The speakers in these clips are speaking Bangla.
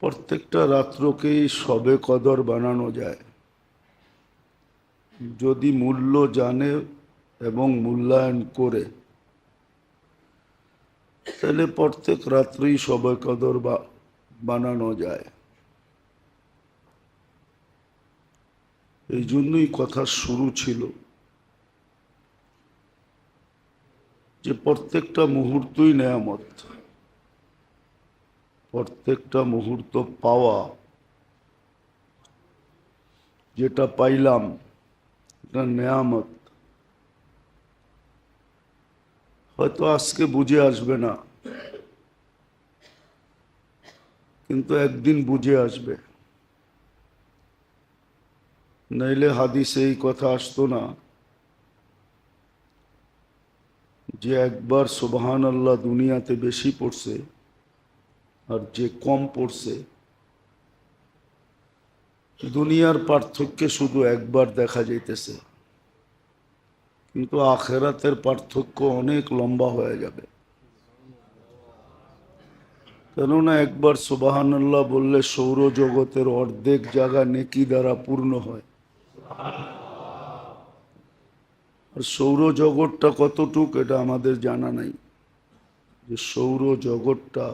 প্রত্যেকটা রাত্রকেই শবে কদর বানানো যায় যদি মূল্য জানে এবং মূল্যায়ন করে। তাহলে প্রত্যেক রাত্রেই শবে কদর বানানো যায়। এই জন্যই কথা শুরু ছিল যে প্রত্যেকটা মুহূর্তই নেয়ামত। প্রত্যেকটা মুহূর্ত পাওয়া, যেটা পাইলাম এটা নেয়ামত। হয়তো আজকে বুঝে আসবে না, কিন্তু একদিন বুঝে আসবে। নইলে হাদিসে এই কথা আসতো না যে একবার সুবহানাল্লাহ দুনিয়াতে বেশি পড়ছে আর যে কম পড়ছে, দুনিয়ার পার্থক্যে শুধু একবার দেখা যাইতেছে, কিন্তু আখেরাতের পার্থক্য অনেক লম্বা হয়ে যাবে। কেননা একবার সুবহানাল্লাহ বললে সৌরজগতের অর্ধেক জায়গা নেকি দ্বারা পূর্ণ হয়। আর সৌরজগৎটা কতটুক এটা আমাদের জানা নাই, যে সৌরজগৎটা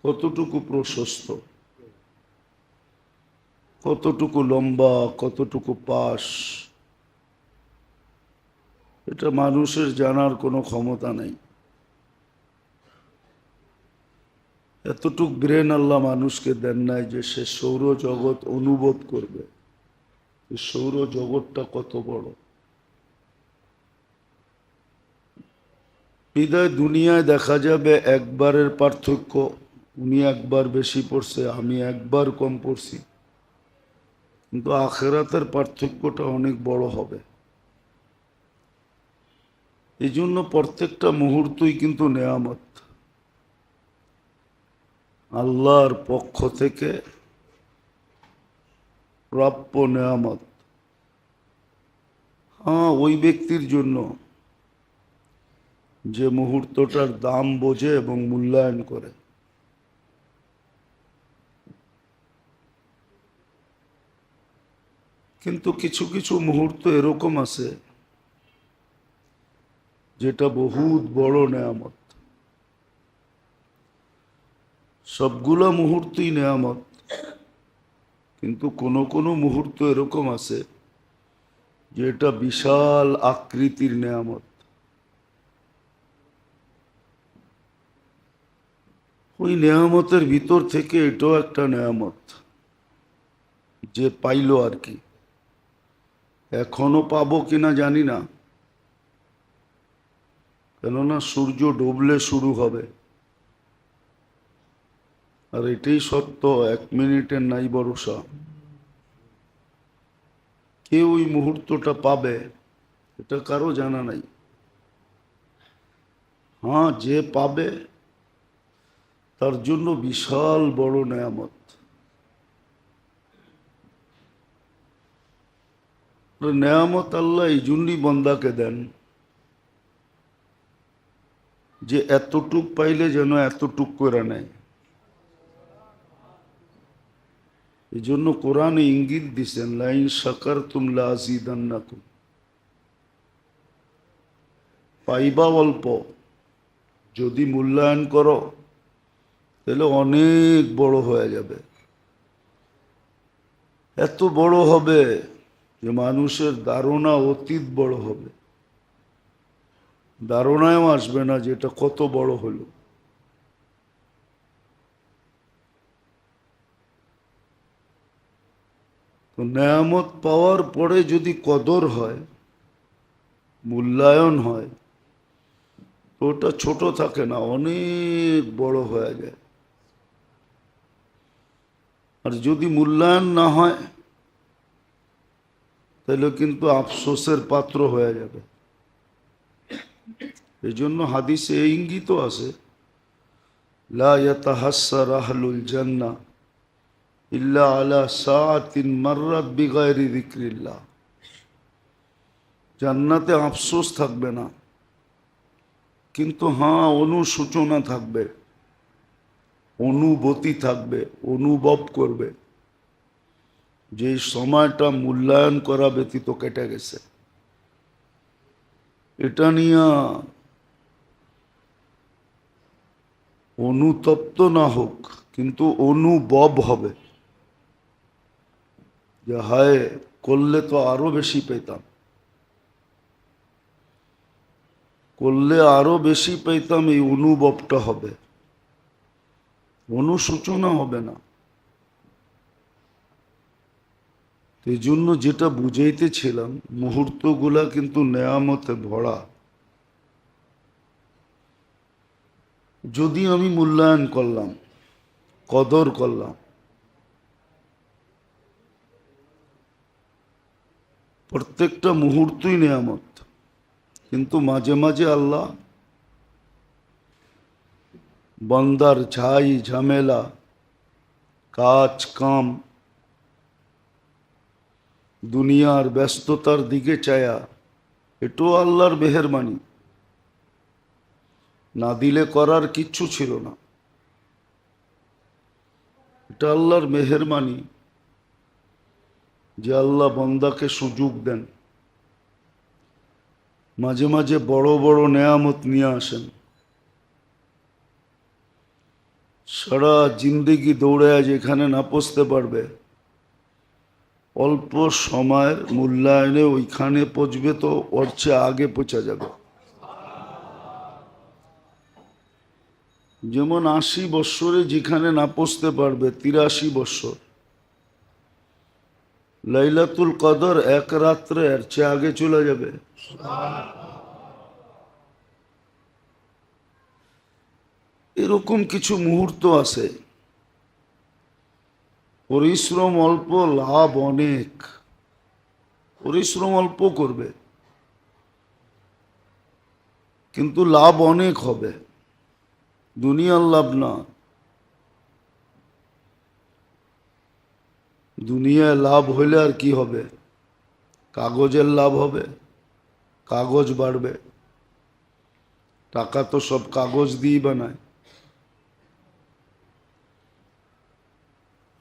কতটুকু প্রশস্ত, কতটুকু লম্বা, কতটুকু পাশ, এটা মানুষের জানার কোনো ক্ষমতা নেই। এতটুক ব্রেন আল্লাহ মানুষকে দেন নাই যে সে সৌরজগৎ অনুভব করবে সৌরজগৎটা কত বড়। বিদায় দুনিয়ায় দেখা যাবে একবারের পার্থক্য, উনি একবার বেশি পড়ছে, আমি একবার কম পড়ছি, কিন্তু আখেরাতের পার্থক্যটা অনেক বড় হবে। এই জন্য প্রত্যেকটা মুহূর্তই কিন্তু নেয়ামত, আল্লাহর পক্ষ থেকে প্রাপ্য নেয়ামত। হ্যাঁ, ওই ব্যক্তির জন্য যে মুহূর্তটার দাম বোঝে এবং মূল্যায়ন করে। কিন্তু কিছু কিছু মুহূর্ত এরকম আছে যেটা বহুত বড় নেয়ামত। সবগুলো মুহূর্তই নেয়ামত, কিন্তু কোনো কোনো মুহূর্ত এরকম আছে যেটা বিশাল আকৃতির নেয়ামত। ওই নেয়ামতের ভিতর থেকে এটাও একটা নেয়ামত, যে পাইলো আর কি। এখনো পাবো কিনা জানি না, কেননা সূর্য ডুবলে শুরু হবে। আর এটাই সত্য, 1 মিনিটের নাই ভরসা। কে ওই মুহূর্তটা পাবে এটা কারো জানা নাই। হ্যাঁ, যে পাবে তার জন্য বিশাল বড় নেয়ামত। নেয়ামত আল্লাহ এই জন্যই বন্দাকে দেন যে এতটুক পাইলে যেন এতটুক করে নেয়। এই জন্য কোরআনে ইঙ্গিত দিছেন, লাইন শাকারতুম লাযীদান্নাকুম। পাইবা অল্প, যদি মূল্যায়ন করো তাহলে অনেক বড় হয়ে যাবে। এত বড় হবে যে মানুষের ধারণা অতীত বড় হবে, ধারণায়ও আসবে না যে এটা কত বড় হলো। তো নেয়ামত পাওয়ার পরে যদি কদর হয়, মূল্যায়ন হয়, তো ওটা ছোট থাকে না, অনেক বড় হয়ে যায়। আর যদি মূল্যায়ন না হয় তাহলে কিন্তু আফসোসের পাত্র হয়ে যাবে। এই জন্য হাদিসে এই ইঙ্গিত আছে, লা ইয়াতাহাসসার আহলুল জান্নাহ ইল্লা আলা সাআতিন মাররাত বিগায়রি যিকরিল্লাহ। জান্নাতে আফসোস থাকবে না, কিন্তু হ্যাঁ অনুশোচনা থাকবে। অনুভূতি থাকবে, অনুভব করবে যে এই সময়টা মূল্যায়ন করা ব্যতীত কেটে গেছে। এটা নিয়ে অনুতপ্ত না হোক, কিন্তু অনুভব হবে যে হায়, করলে তো আরো বেশি পেতাম, করলে আরো বেশি পেতাম, এই অনুভবটা হবে, অনুশোচনা হবে না। এই জন্য যেটা বুঝাইতেছিলাম, মুহূর্তগুলা কিন্তু নেয়ামতে ভরা। যদি আমি মূল্যায়ন করলাম, কদর করলাম, প্রত্যেকটা মুহূর্তই নেয়ামত, কিন্তু মাঝে মাঝে আল্লাহ বান্দার ঝাই ঝামেলা, কাজ কাম, দুনিয়ার ব্যস্ততার দিকে চায়া, এটাও আল্লাহর মেহেরবানি। না দিলে করার কিচ্ছু ছিল না, এটা আল্লাহর মেহেরবানি যে আল্লাহ বান্দাকে সুযোগ দেন, মাঝে মাঝে বড় বড় নেয়ামত নিয়ে আসেন। সারা জিন্দেগি দৌড়ে যেখানে না পৌঁছতে পারবে, অল্প সময়ের মূল্যায়নে ওইখানে পৌঁছবে, তো ওর চেয়ে আগে পৌঁছা যাবে। যেমন 80 বৎসরে যেখানে না পৌঁছতে পারবে, 83 বৎসর লাইলাতুল কদর এক রাত্রে এর চেয়ে আগে চলে যাবে। এরকম কিছু মুহূর্ত আছে, পরিশ্রম অল্প, লাভ অনেক। পরিশ্রম অল্প করবে, কিন্তু লাভ অনেক হবে, দুনিয়ার লাভ না। দুনিয়ায় লাভ হইলে আর কি হবে? কাগজের লাভ হবে, কাগজ বাড়বে, টাকা তো সব কাগজ দিয়েই বানায়।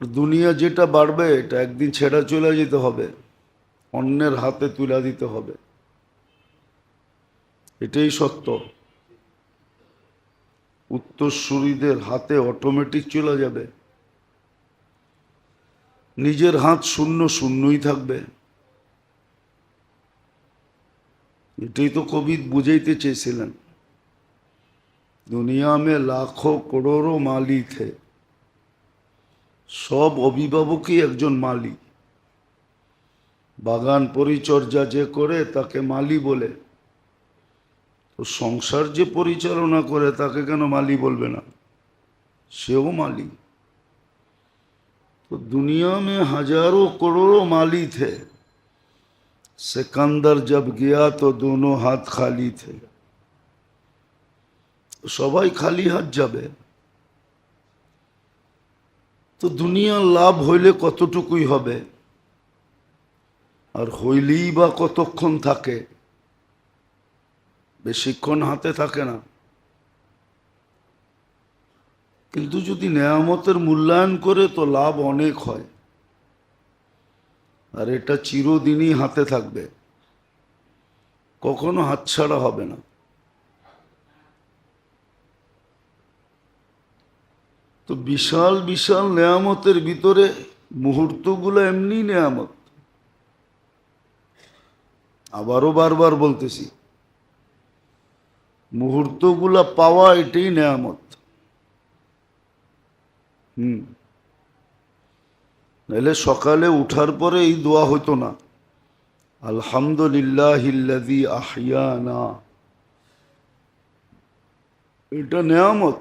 দুনিয়া যেটা বাড়বে, এটা একদিন ছেড়া চলে যেতে হবে, অন্যের হাতে তুলে দিতে হবে, এটাই সত্য। উত্তরসূরিদের হাতে অটোমেটিক চলে যাবে, নিজের হাত শূন্য শূন্যই থাকবে। এটাই তো কবি বুঝাইতে চেয়েছিলেন, দুনিয়া মে লাখো করোড়ো মালি থে, সব অভিভাবকই একজন মালি। বাগান পরিচর্যা যে করে তাকে মালি বলে, তো সংসার যে পরিচালনা করে তাকে কেন মালি বলবে না? সেও মালি। तो दुनिया में हजारों करोड़ों माली थे, सिकंदर जब गया तो दोनों हाथ खाली थे। সবাই খালি হাত যাবে, তো দুনিয়ার লাভ হইলে কতটুকুই হবে, আর হইলেই বা কতক্ষণ থাকে? বেশিক্ষণ হাতে থাকে না। কিন্তু যদি নেয়ামতের মূল্যায়ন করে তো লাভ অনেক হয়, আর এটা চিরদিনই হাতে থাকবে, কখনো হাতছাড়া হবে না। তো বিশাল বিশাল নেয়ামতের ভিতরে মুহূর্তগুলো এমনি নেয়ামত। আবারও বারবার বলতেছি, মুহূর্তগুলা পাওয়া এটাই নেয়ামত। নাহলে সকালে উঠার পরে এই দোয়া হইতো না, আলহামদুলিল্লাহিল্লাযী আহইয়ানা। এটা নেয়ামত,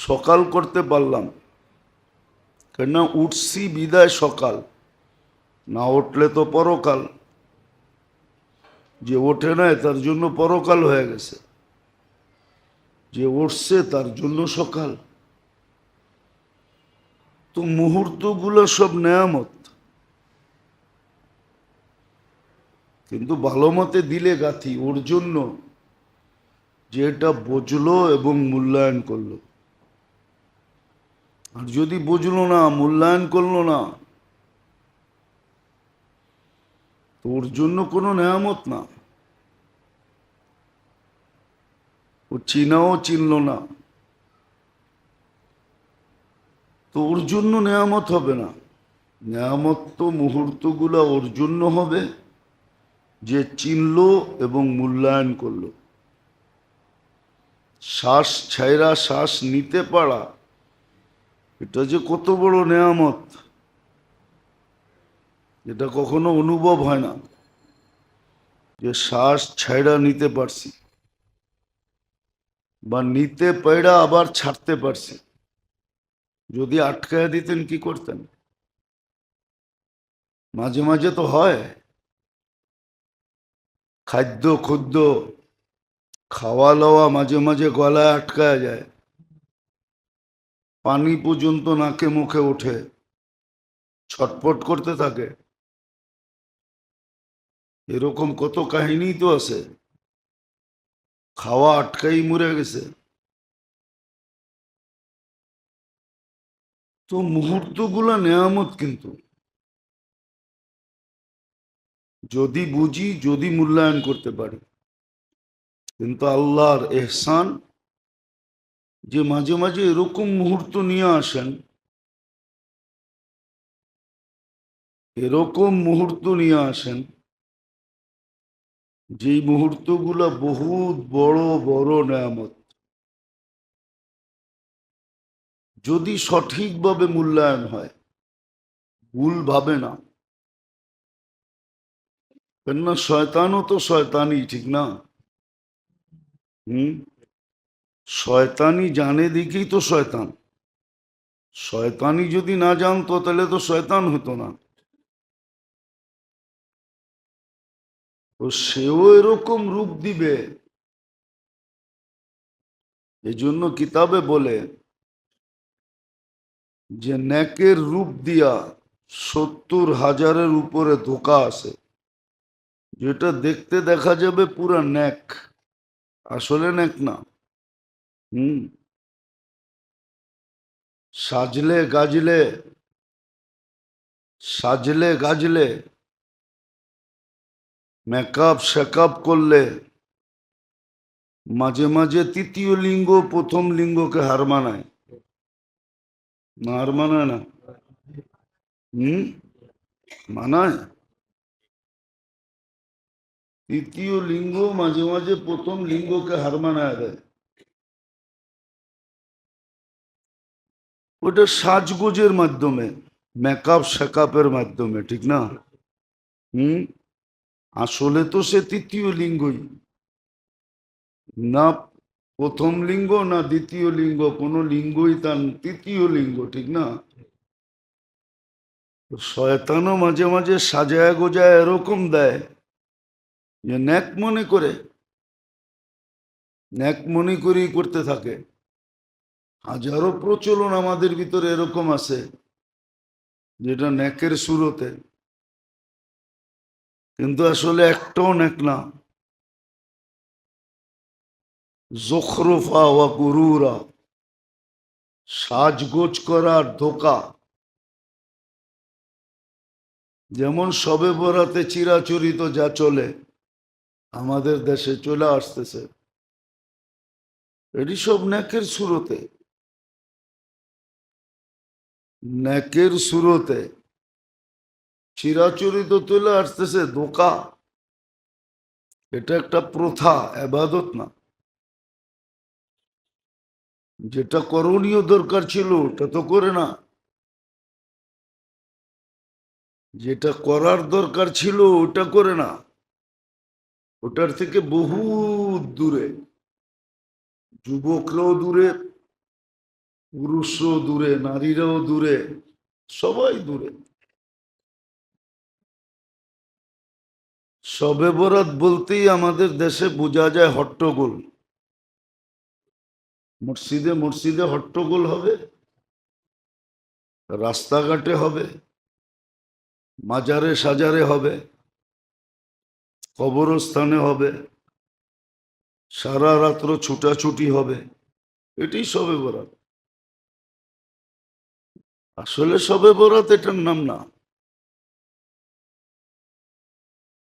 সকাল করতে পারলাম, কেননা উঠছি বিদায় সকাল, না উঠলে তো পরকাল। যে ওঠে নাই তার জন্য পরকাল হয়ে গেছে, যে উঠছে তার জন্য সকাল। তো মুহূর্তগুলো সব নেয়ামত, কিন্তু ভালো মতে দিলে গাথি ওর জন্য, যে এটা বুঝলো এবং মূল্যায়ন করলো। আর যদি বুঝলো না, মূল্যায়ন করলো না, তোর জন্য কোনো নেয়ামত না। ও চিনাও চিনল না, তোর জন্য নেয়ামত হবে না। নেয়ামত তো মুহূর্তগুলো ওর জন্য হবে যে চিনল এবং মূল্যায়ন করলো। শ্বাস ছাইরা শ্বাস নিতে পারা, এটা যে কত বড় নেয়ামত, এটা কখনো অনুভব হয় না যে শ্বাস ছাইরা নিতে পারছি, বা নিতে পাইরা আবার ছাড়তে পারছি। যদি আটকায় দিতেন কি করতেন? মাঝে মাঝে তো হয়, খাদ্য খুদ্য খাওয়া লওয়া মাঝে মাঝে গলায় আটকায় যায়, পানি পর্যন্ত নাকে মুখে ওঠে, ছটপট করতে থাকে। এরকম কত কাহিনী তো আছে, খাওয়া আটকাই মরে গেছে। তো মুহূর্তগুলো নেয়ামত, কিন্তু যদি বুঝি, যদি মূল্যায়ন করতে পারি। কিন্তু আল্লাহর এহসান যে মাঝে মাঝে এরকম মুহূর্ত নিয়ে আসেন, এরকম মুহূর্ত নিয়ে আসেন, যেই মুহূর্তগুলো বহুত বড় বড় নেয়ামত। যদি সঠিকভাবে মূল্যায়ন হয়, ভুল ভাবে না। কেননা শয়তানও তো শয়তানই, ঠিক না? হুম, শয়তানি জানে দেখেই তো শয়তান। শয়তানি যদি না জানতো তাহলে তো শয়তান হতো না। তো সেও এরকম রূপ দিবে। এজন্য কিতাবে বলে যে নেকের রূপ দিয়া 70,000-এর উপরে ধোঁকা আছে, যেটা দেখতে দেখা যাবে পুরা নেক, আসলে নেক না। হুম, সাজলে গাজলে, সাজলে গাজলে, মেকআপ শেকআপ করলে মাঝে মাঝে তৃতীয় লিঙ্গ প্রথম লিঙ্গকে হার মানায়। না, হার মানায় না? হুম, মানায়। তৃতীয় লিঙ্গ মাঝে মাঝে প্রথম লিঙ্গকে হার মানায় দেয়। ওটা সাজগোজের মাধ্যমে, মেকআপ শেকআপের মাধ্যমে, ঠিক না? হুম, আসলে তো সে তৃতীয় লিঙ্গই না, প্রথম লিঙ্গ না দ্বিতীয় লিঙ্গ, কোন লিঙ্গই তার তৃতীয় লিঙ্গ, ঠিক না? শয়তানও মাঝে মাঝে সাজায় গোজায় এরকম দেয় যে ন্যাক মনে করে, ন্যাক মনে করেই করতে থাকে। হাজারো প্রচলন আমাদের ভিতরে এরকম আছে যেটা ন্যাকের সুরতে, কিন্তু আসলে একটাও ন্যাক না। জখরুফা ওয়া গুরুরা, সাজগোজ করার ধোকা। যেমন সবে বরাতে চিরাচরিত যা চলে আমাদের দেশে চলে আসতেছে, এটি সব ন্যাকের সুরতে, ন্যাকের সুরতে চিরাচরিত চলে আসতেছে ধোকা। এটা একটা প্রথা, এবাদত না। যেটা করণীয় দরকার ছিল ওটা তো করে না, যেটা করার দরকার ছিল ওটা করে না, ওটার থেকে বহু দূরে। যুবকরাও দূরে, পুরুষরাও দূরে, নারীরাও দূরে, সবাই দূরে। শবে বরাত বলতেই আমাদের দেশে বোঝা যায় হট্টগোল। মসজিদে মসজিদে হট্টগোল হবে, রাস্তাঘাটে হবে, মাজারে সাজারে হবে, কবরস্থানে হবে, সারা রাত্র ছুটাছুটি হবে। এটাই শবে বরাত। আসলে সবে বরাত এটার নাম না।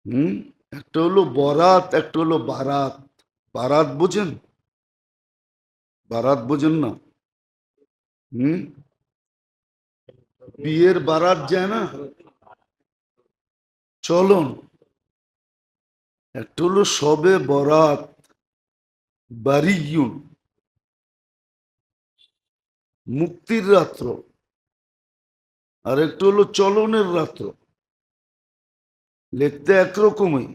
হুম। একটা হলো বরাত, একটা হলো বারাত। বারাত বোঝেন? বারাত বোঝেন না? হুম। বিয়ের বারাত যায় না, চলন। একটা হলো সবে বরাত, বারিয়ুন, মুক্তির রাত্র। আর একটা হলো চলনের রাত্র। লিখতে একরকমই।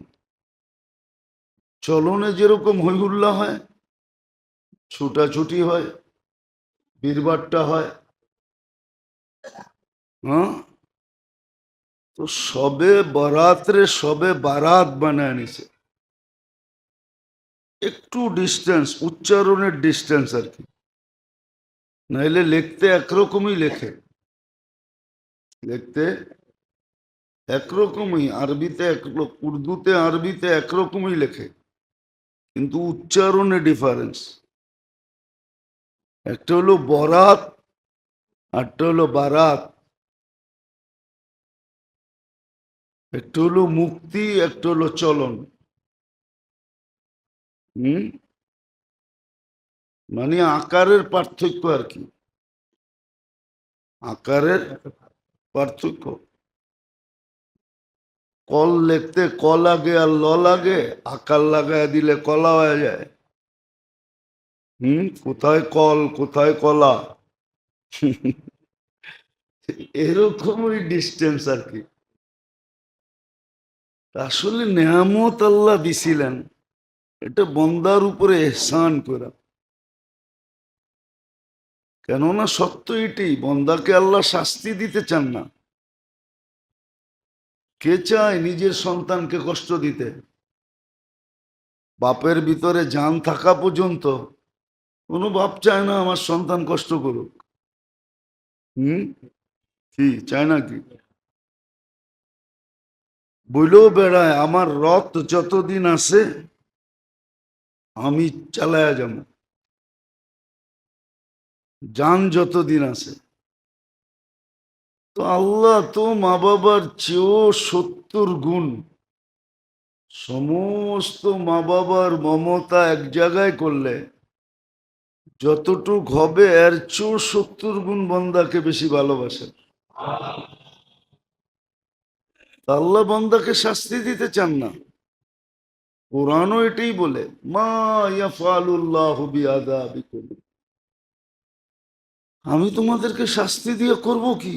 চলনে যেরকম হই হুল্লা হয়, ছুটাছুটি হয়, বীরবারটা হয়, হ্যাঁ, তো সবে বরাতরে সবে বারাত বানায় নিছে। একটু ডিস্টেন্স, উচ্চারণের ডিস্টেন্স আর কি। নাইলে লিখতে একরকমই লেখে, লিখতে একরকমই, আরবিতে উর্দুতে আরবিতে একরকমই লেখে, কিন্তু উচ্চারণে ডিফারেন্স। একটা হলো বরাত, আরটা হলো বারাত। একটা হলো মুক্তি, একটা হলো চলন। হুম। মানে আকারের পার্থক্য আর কি, আকারের পার্থক্য। কল লিখতে ক লাগে আর ল লাগে, আকার লাগায় দিলে কলা হয়ে যায়। কোথায় কল কোথায় কলা, এরকমই ডিস্টেন্স আর কি। আসলে নেয়ামত আল্লাহ দিছিলেন, এটা বন্দার উপরে এহসান করা। কেননা সত্য এটি, বন্দাকে আল্লাহ শাস্তি দিতে চান না। কে চায় নিজের সন্তানকে কষ্ট দিতে? বাপের ভিতরে জান থাকা পর্যন্ত কোনো বাপ চায় না আমার সন্তান কষ্ট করুক। হুম। কি চায় না কি? বইলেও বেড়ায় আমার রথ যতদিন আছে আমি চালায়া যাব, জান যতদিন আছে। তো আল্লাহ তো মা বাবার চেয়েও 70 গুণ, সমস্ত মা বাবার মমতা এক জায়গায় করলে যতটুক হবে এর চেয়েও 70 গুণ বন্দাকে বেশি ভালোবাসেন। আল্লাহ বন্দাকে শাস্তি দিতে চান না। কোরআনও এটাই বলে, মা ইয়াফআলুল্লাহু বিআযাবিকুম, আমি তোমাদেরকে শাস্তি দিয়ে করব কি?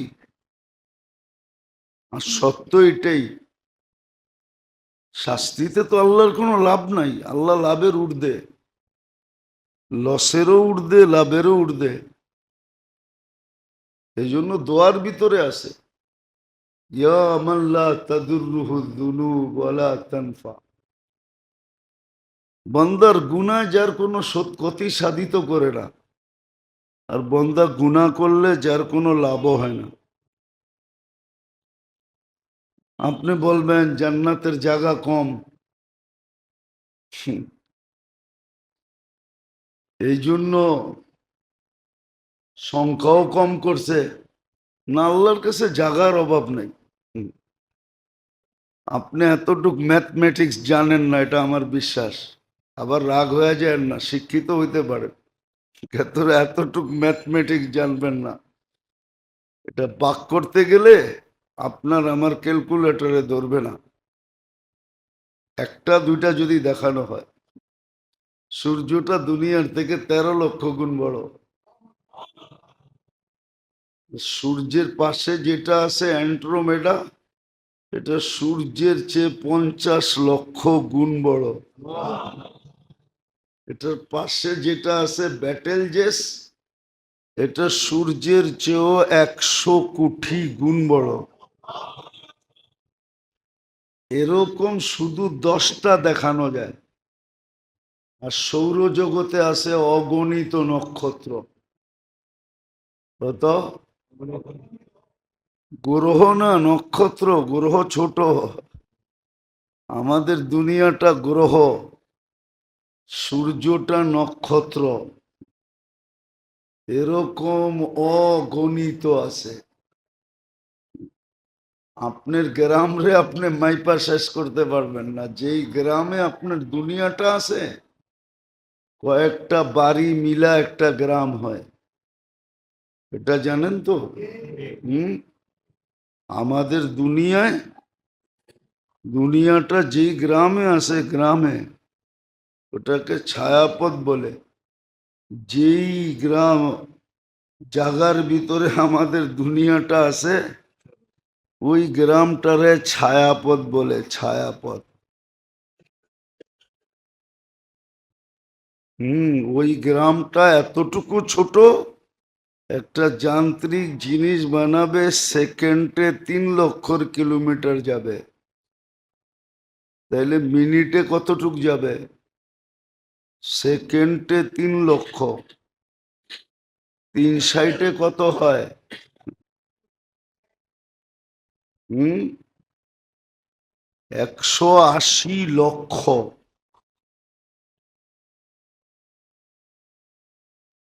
আর সত্য এটাই, শাস্তিতে তো আল্লাহর কোনো লাভ নাই। আল্লাহ লাভের ঊর্ধ্বে, লসেরও ঊর্ধ্বে, লাভেরও ঊর্ধ্বে। এই জন্য দোয়ার ভিতরে আছে, ইয়া মান লা তাদুররুহু যুনুব ওয়ালা তানফা। বন্দার গুনাহ যার কোনো ক্ষতি সাধিত করে না, আর বন্দা গুনাহ করলে যার কোনো লাভও হয় না। আপনি বলবেন জান্নাতের জায়গা কম, এই জন্য সংখ্যাও কম করছে না? আল্লাহর কাছে জাগার অভাব নেই। আপনি এতটুক ম্যাথমেটিক্স জানেন না, এটা আমার বিশ্বাস। আবার রাগ হয়ে যায় না, শিক্ষিত হইতে পারে, এতটুক ম্যাথমেটিক্স জানবেন না। এটা বাক করতে গেলে আপনার আমার ক্যালকুলেটরে ধরবে না। একটা দুইটা যদি দেখানো হয়, সূর্যটা দুনিয়ার থেকে 13 লক্ষ গুণ বড়। সূর্যের পাশে যেটা আছে অ্যান্ড্রোমেডা, এটা সূর্যের চেয়ে 50 লক্ষ গুণ বড়। এটার পাশে যেটা আছে ব্যাটেলজেস, এটা সূর্যের চেয়েও 100 কোটি গুণ বড়। এরকম শুধু 10টা দেখানো যায়। আর সৌরজগতে আছে অগণিত নক্ষত্র। কত? গ্রহ না নক্ষত্র, গ্রহ ছোট, আমাদের দুনিয়াটা গ্রহ, সূর্যটা নক্ষত্র। এরকম অগণিত আছে। আপনার গ্রাম রে আপনি মাইপা শেষ করতে পারবেন না। যেই গ্রামে আপনার দুনিয়াটা আছে, কয়েকটা বাড়ি মিলা একটা গ্রাম হয়, এটা জানেন তো? হুম। আমাদের দুনিয়াটা যেই গ্রামে আছে, গ্রামে ওটাকে ছায়াপথ বলে। যেই গ্রাম জাগার ভিতরে আমাদের দুনিয়াটা আছে, ওই গ্রামটারে ছায়াপথ বলে, ছায়াপথ। ওই গ্রামটা এতটুকু ছোট, একটা যান্ত্রিক জিনিস বানাবে সেকেন্ডে 3 লক্ষ কিলোমিটার যাবে, তাইলে মিনিটে কতটুক যাবে? সেকেন্ডে 3 লক্ষ, 3 সাইটে কত হয়? 180 লক্ষ।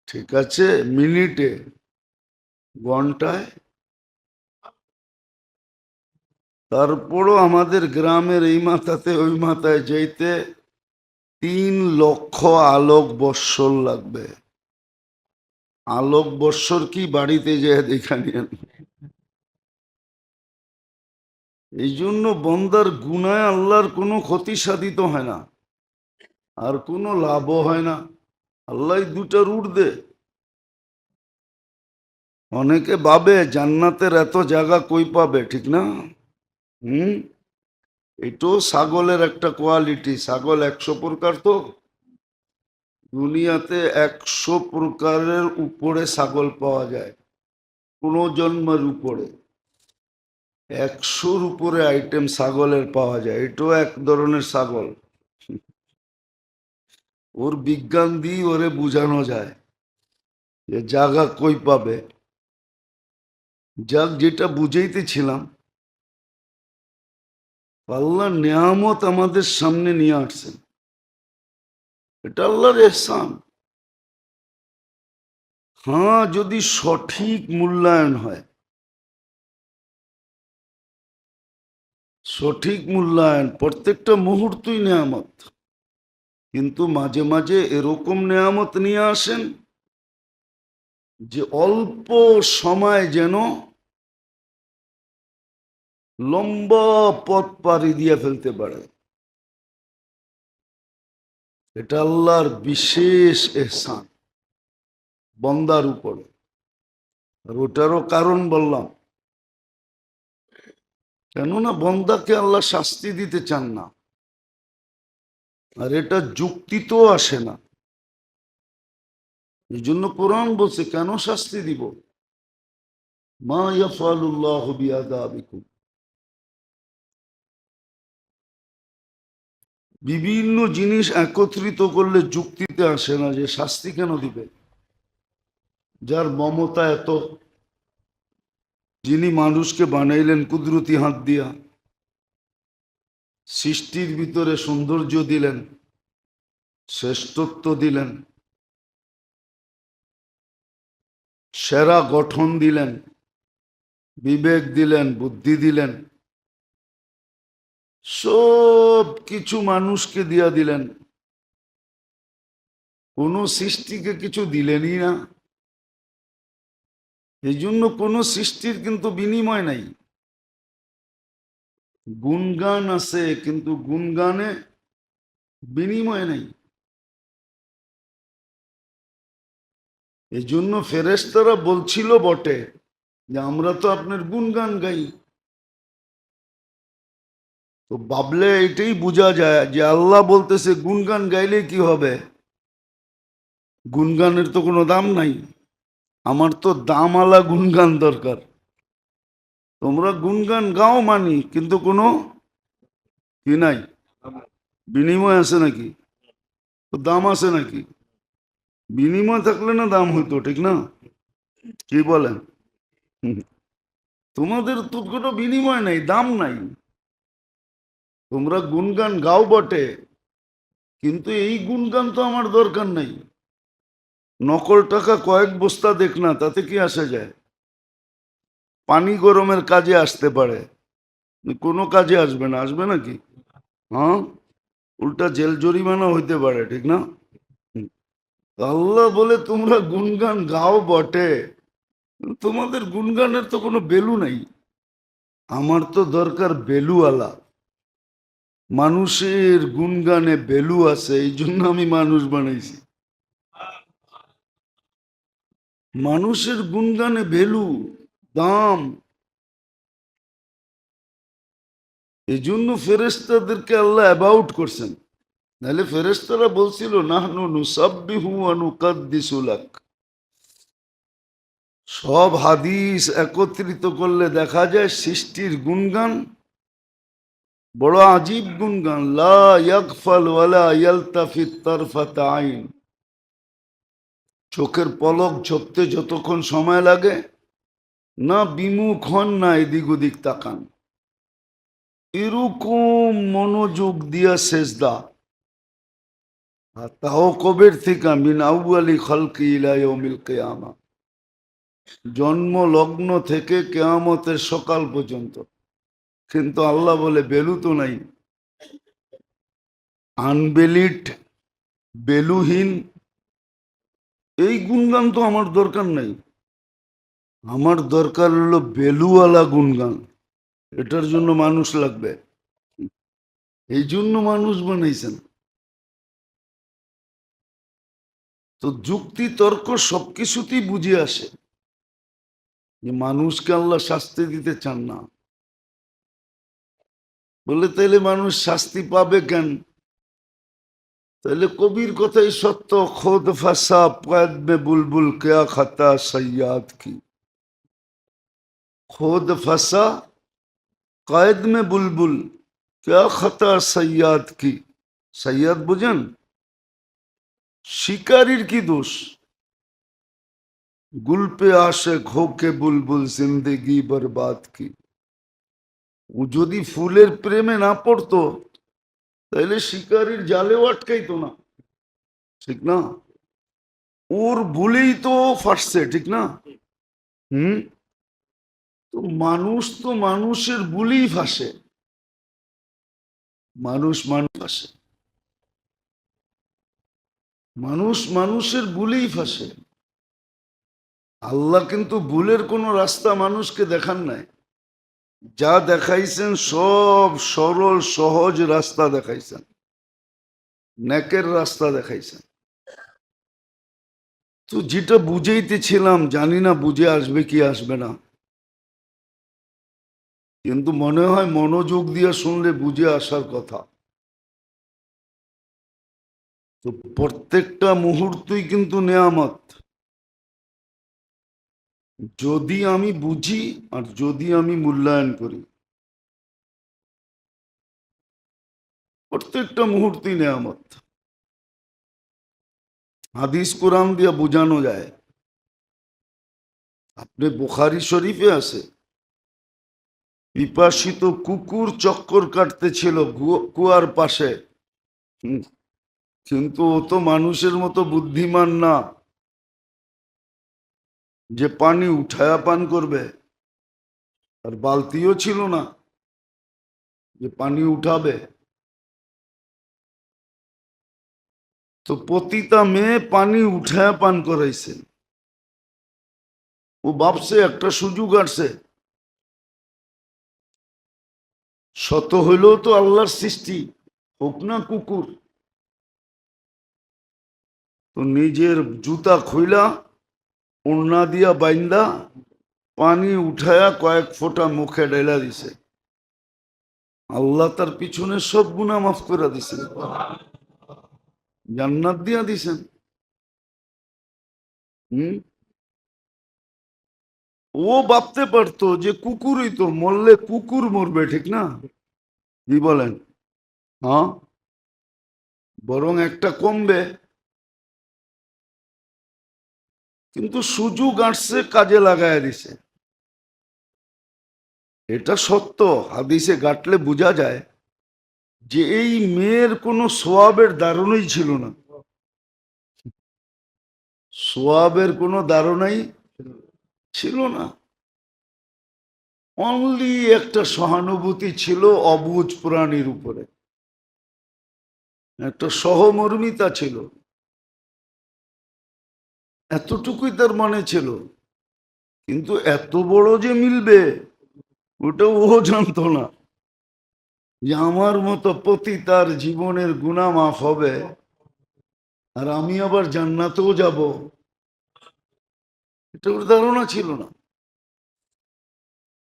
ঠিক আছে, মিনিটে, ঘন্টায়। তারপরও আমাদের গ্রামের এই মাথাতে ওই মাথায় যেতে 3 লক্ষ আলোক বৎসর লাগবে। আলোক বৎসর কি বাড়িতে যেয়ে দেখা নিয়েন। এই জন্য বন্দার গুনায় আল্লাহর কোনো ক্ষতি সাধিত হয় না, আর কোনো লাভও হয় না। আল্লাহ দুটা রুট দে। অনেকে ভাবে জান্নাতের এত জায়গা কই পাবে, ঠিক না? হুম। এটাও ছাগলের একটা কোয়ালিটি। ছাগল 100 প্রকার, তো দুনিয়াতে 100 প্রকারের উপরে ছাগল পাওয়া যায়, কোন জন্মের উপরে 100-র উপরে আইটেম ছাগলের পাওয়া যায়। এটাও এক ধরনের ছাগল। ওর বিজ্ঞান দিয়ে ওরে বুঝানো যায় যে জায়গা কই পাবে। যাক, যেটা বুঝাইতেছিলাম, আল্লাহ নেয়ামত আমাদের সামনে নিয়ে আসছেন, এটা আল্লাহর এহসান। হ্যাঁ, যদি সঠিক মূল্যায়ন হয়, সঠিক মূল্যায়ন, প্রত্যেকটা মুহূর্তই নেয়ামত। কিন্তু মাঝে মাঝে এরকম নেয়ামত নিয়ে আসেন যে অল্প সময় যেন লম্বা পথ পাড়ি দিয়ে ফেলতে পারে। এটা আল্লাহর বিশেষ এহসান বন্দার উপরে। আর ওটারও কারণ বললাম, কেননা বন্দাকে আল্লাহ শাস্তি দিতে চান না, আর এটা যুক্তিতেও আসে না। এই জন্য কোরআন বলছে, কেন শাস্তি দিব? মা ইয়াফআলুল্লাহু বিআযাবিকুম। বিভিন্ন জিনিস একত্রিত করলে যুক্তিতে আসে না যে শাস্তি কেন দিবে। যার মমতা এত, যিনি মানুষকে বানাইলেন কুদরতি হাত দিয়া, সৃষ্টির ভিতরে সৌন্দর্য দিলেন, শ্রেষ্ঠত্ব দিলেন, সেরা গঠন দিলেন, বিবেক দিলেন, বুদ্ধি দিলেন, সব কিছু মানুষকে দিয়া দিলেন, কোনো সৃষ্টিকে কিছু দিলেনই না। এই জন্য কোনো সৃষ্টির কিন্তু বিনিময় নাই। গুণগান আছে, কিন্তু গুণগানে বিনিময় নেই। এই জন্য ফেরেশতারা বলছিল বটে যে আমরা তো আপনার গুণগান গাই। তো ভাবলে এটাই বোঝা যায় যে আল্লাহ বলতেছে গুণগান গাইলে কি হবে? গুণগানের তো কোনো দাম নাই। আমার তো দামওয়ালা গুণগান দরকার। তোমরা গুণগান গাও মানি, কিন্তু কোনো কি নাই, বিনিময় আছে নাকি? তো দাম আছে নাকি? বিনিময় থাকলে না দাম হইতো, ঠিক না? কি বলেন? হুম। তোমাদের তো কোনো বিনিময় নাই, দাম নাই। তোমরা গুণগান গাও বটে, কিন্তু এই গুণগান তো আমার দরকার নাই। নকল টাকা কয়েক বস্তা দেখ না, তাতে কি আসা যায়? পানি গরমের কাজে আসতে পারে, কোনো কাজে আসবে না, আসবে নাকি? হ্যাঁ, উল্টা জেল জরিমানা হইতে পারে, ঠিক না? হুম। আল্লাহ বলে তোমরা গুনগান গাও বটে, তোমাদের গুনগানের তো কোনো বেলু নাই। আমার তো দরকার বেলুওয়ালা। মানুষের গুনগানে বেলু আছে, এই জন্য আমি মানুষ বানাইছি। মানুষের গুনগানে ভ্যালু, দাম। এই জন্য ফেরেশতাদেরকে আল্লাহ অ্যাবাউট করছেন। নাহলে ফেরেশতারা বলছিল নাহনু নুসাব্বিহু ওয়া নুকাদ্দিসু লাক। সব হাদিস একত্রিত করলে দেখা যায় সৃষ্টির গুণগান বড় আজীব গুণগান। লা ইয়াগফাল ওয়ালা ইয়ালতাফিত তারফাত আইন। চোখের পলক ঝপতে যতক্ষণ সময় লাগে না বিমুখ হন না এদিক ওদিক তাকান। এরকম মনোযোগ দিয়া সেজদা, আর তাও কবের থেকে মিন আউয়ালি খালকি ইলা ইয়াউমিল কিয়ামা, জন্ম লগ্ন থেকে কেয়ামতের সকাল পর্যন্ত। কিন্তু আল্লাহ বলে বেলু তো নাই, আনবেলিড, বেলুহীন। এই গুণগান তো আমার দরকার নাই। আমার দরকার হলো বেলুওয়ালা গুণগান। এটার জন্য মানুষ লাগবে, এই জন্য মানুষ বানাইছেন। তো যুক্তি তর্ক সবকিছুতেই বুঝে আসে যে মানুষকে আল্লাহ শাস্তি দিতে চান না। বলে তাইলে মানুষ শাস্তি পাবে কেন? তাহলে কবির কথাই সত্য, খোদ ফাসা পদ মে বুলবুল কেয়া খাতা সৈয়াদ কি। খোদ ফাসা কয়েদ মে বুলবুল क्या खता सैयाद की। সৈয়াদ বুঝেন? শিকারীর কি দোষ? গুল পে আশে খোকে বুলবুল জিন্দেগি বরবাদ কি। ও যদি ফুলের প্রেমে না পড়তো তাহলে শিকারীর জালেও আটকাইতো না, ঠিক না? ওর ভুলেই তো ফাঁসছে, ঠিক না? হুম। তো মানুষের ভুলেই ফাঁসে, মানুষ ফাঁসে, মানুষ মানুষের ভুলেই ফাঁসে। আল্লাহ কিন্তু ভুলের কোনো রাস্তা মানুষকে দেখান নাই। যা দেখাইছেন সব সরল সহজ রাস্তা দেখাইছেন, নেকের রাস্তা দেখাইছেন। তো যেটা বুঝাইতেছিলাম, জানি না বুঝে আসবে কি আসবে না, কিন্তু মনে হয় মনোযোগ দিয়ে শুনলে বুঝে আসার কথা। তো প্রত্যেকটা মুহূর্তই কিন্তু নেয়ামত, যদি আমি বুঝি আর যদি আমি মূল্যায়ন করি। প্রত্যেকটা মুহূর্তই নেয়ামত। হাদিস কোরআন দিয়ে বোঝানো যায়। আপনি বুখারী শরীফে আছে, পিপাসিত কুকুর চক্কর কাটতেছিল কুয়ার পাশে। হুম, কিন্তু ও তো মানুষের মতো বুদ্ধিমান না যে পানি উঠায়া পান করবে, আর বালতিও ছিল না যে পানি উঠাবে। তো পতিতা মেয়ে পানি উঠায়া পান করাইছে। ও ভাবছে একটা সুযোগ আসছে, শত হইলেও তো আল্লাহর সৃষ্টি, হোক না কুকুর। তো নিজের জুতা খুইলা ওড়না দিয়া বাইন্দা পানি উঠায়া কয়েক ফোঁটা মুখে ঢেলা দিছে। আল্লাহ তার পিছনে সব গুনাহ মাফ করে দিছেন, জান্নাত দিয়া দিছেন। হম। ও ভাবতে পারতো যে কুকুরই তো, মরলে কুকুর মরবে, ঠিক না? কি বলেন? হ্যাঁ, বরং একটা কমবে। কিন্তু সুযোগ আসছে, কাজে লাগায় দিছে। এটা সত্য, হাদিসে ঘাটলে বোঝা যায় যে এই মেয়ের কোনো সোয়াবের ধারণাই ছিল না, সোয়াবের কোনো ধারণাই ছিল না। অনলি একটা সহানুভূতি ছিল অবুঝ প্রাণীর উপরে, একটা সহমর্মিতা ছিল, এতটুকুই তার মনে ছিল। কিন্তু এত বড় যে মিলবে ওটা ও জানতো না, যে আমার মতো পতি তার জীবনের গুনাহ মাফ হবে আর আমি আবার জান্নাতেও যাব, এটা ওর ধারণা ছিল না।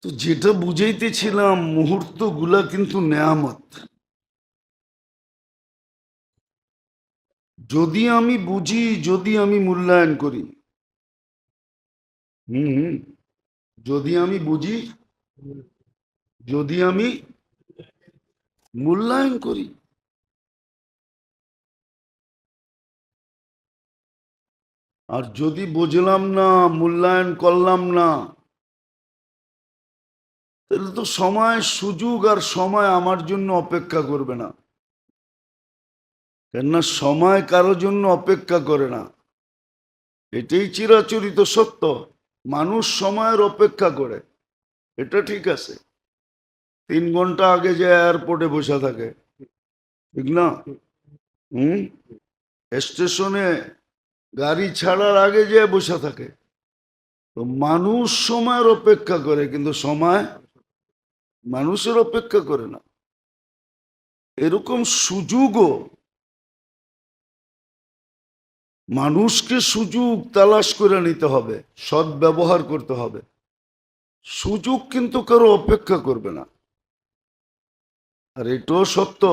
তো যেটা বুঝাইতেছিলাম, মুহূর্ত গুলা কিন্তু নেয়ামত। যদি আমি বুঝি, যদি আমি মূল্যায়ন করি, হুম, যদি আমি বুঝি, যদি আমি মূল্যায়ন করি, আর যদি বুঝলাম না, মূল্যায়ন করলাম না, তাহলে তো সময়, সুযোগ আর সময় আমার জন্য অপেক্ষা করবে না। কেননা সময় কারোর জন্য অপেক্ষা করে না, এটাই চিরাচরিত সত্য। মানুষ সময়ের অপেক্ষা করে, এটা ঠিক আছে। 3 ঘন্টা আগে যে এয়ারপোর্টে বসে থাকে, ঠিক না? হুম, স্টেশনে গাড়ি ছাড়ার আগে যে বসে থাকে। তো মানুষ সময়ের অপেক্ষা করে, কিন্তু সময় মানুষের অপেক্ষা করে না। এরকম সুযোগও, মানুষকে সুযোগ তালাশ করে নিতে হবে, সৎ ব্যবহার করতে হবে। সুযোগ কিন্তু কারো অপেক্ষা করবে না। আর এটাও সত্য,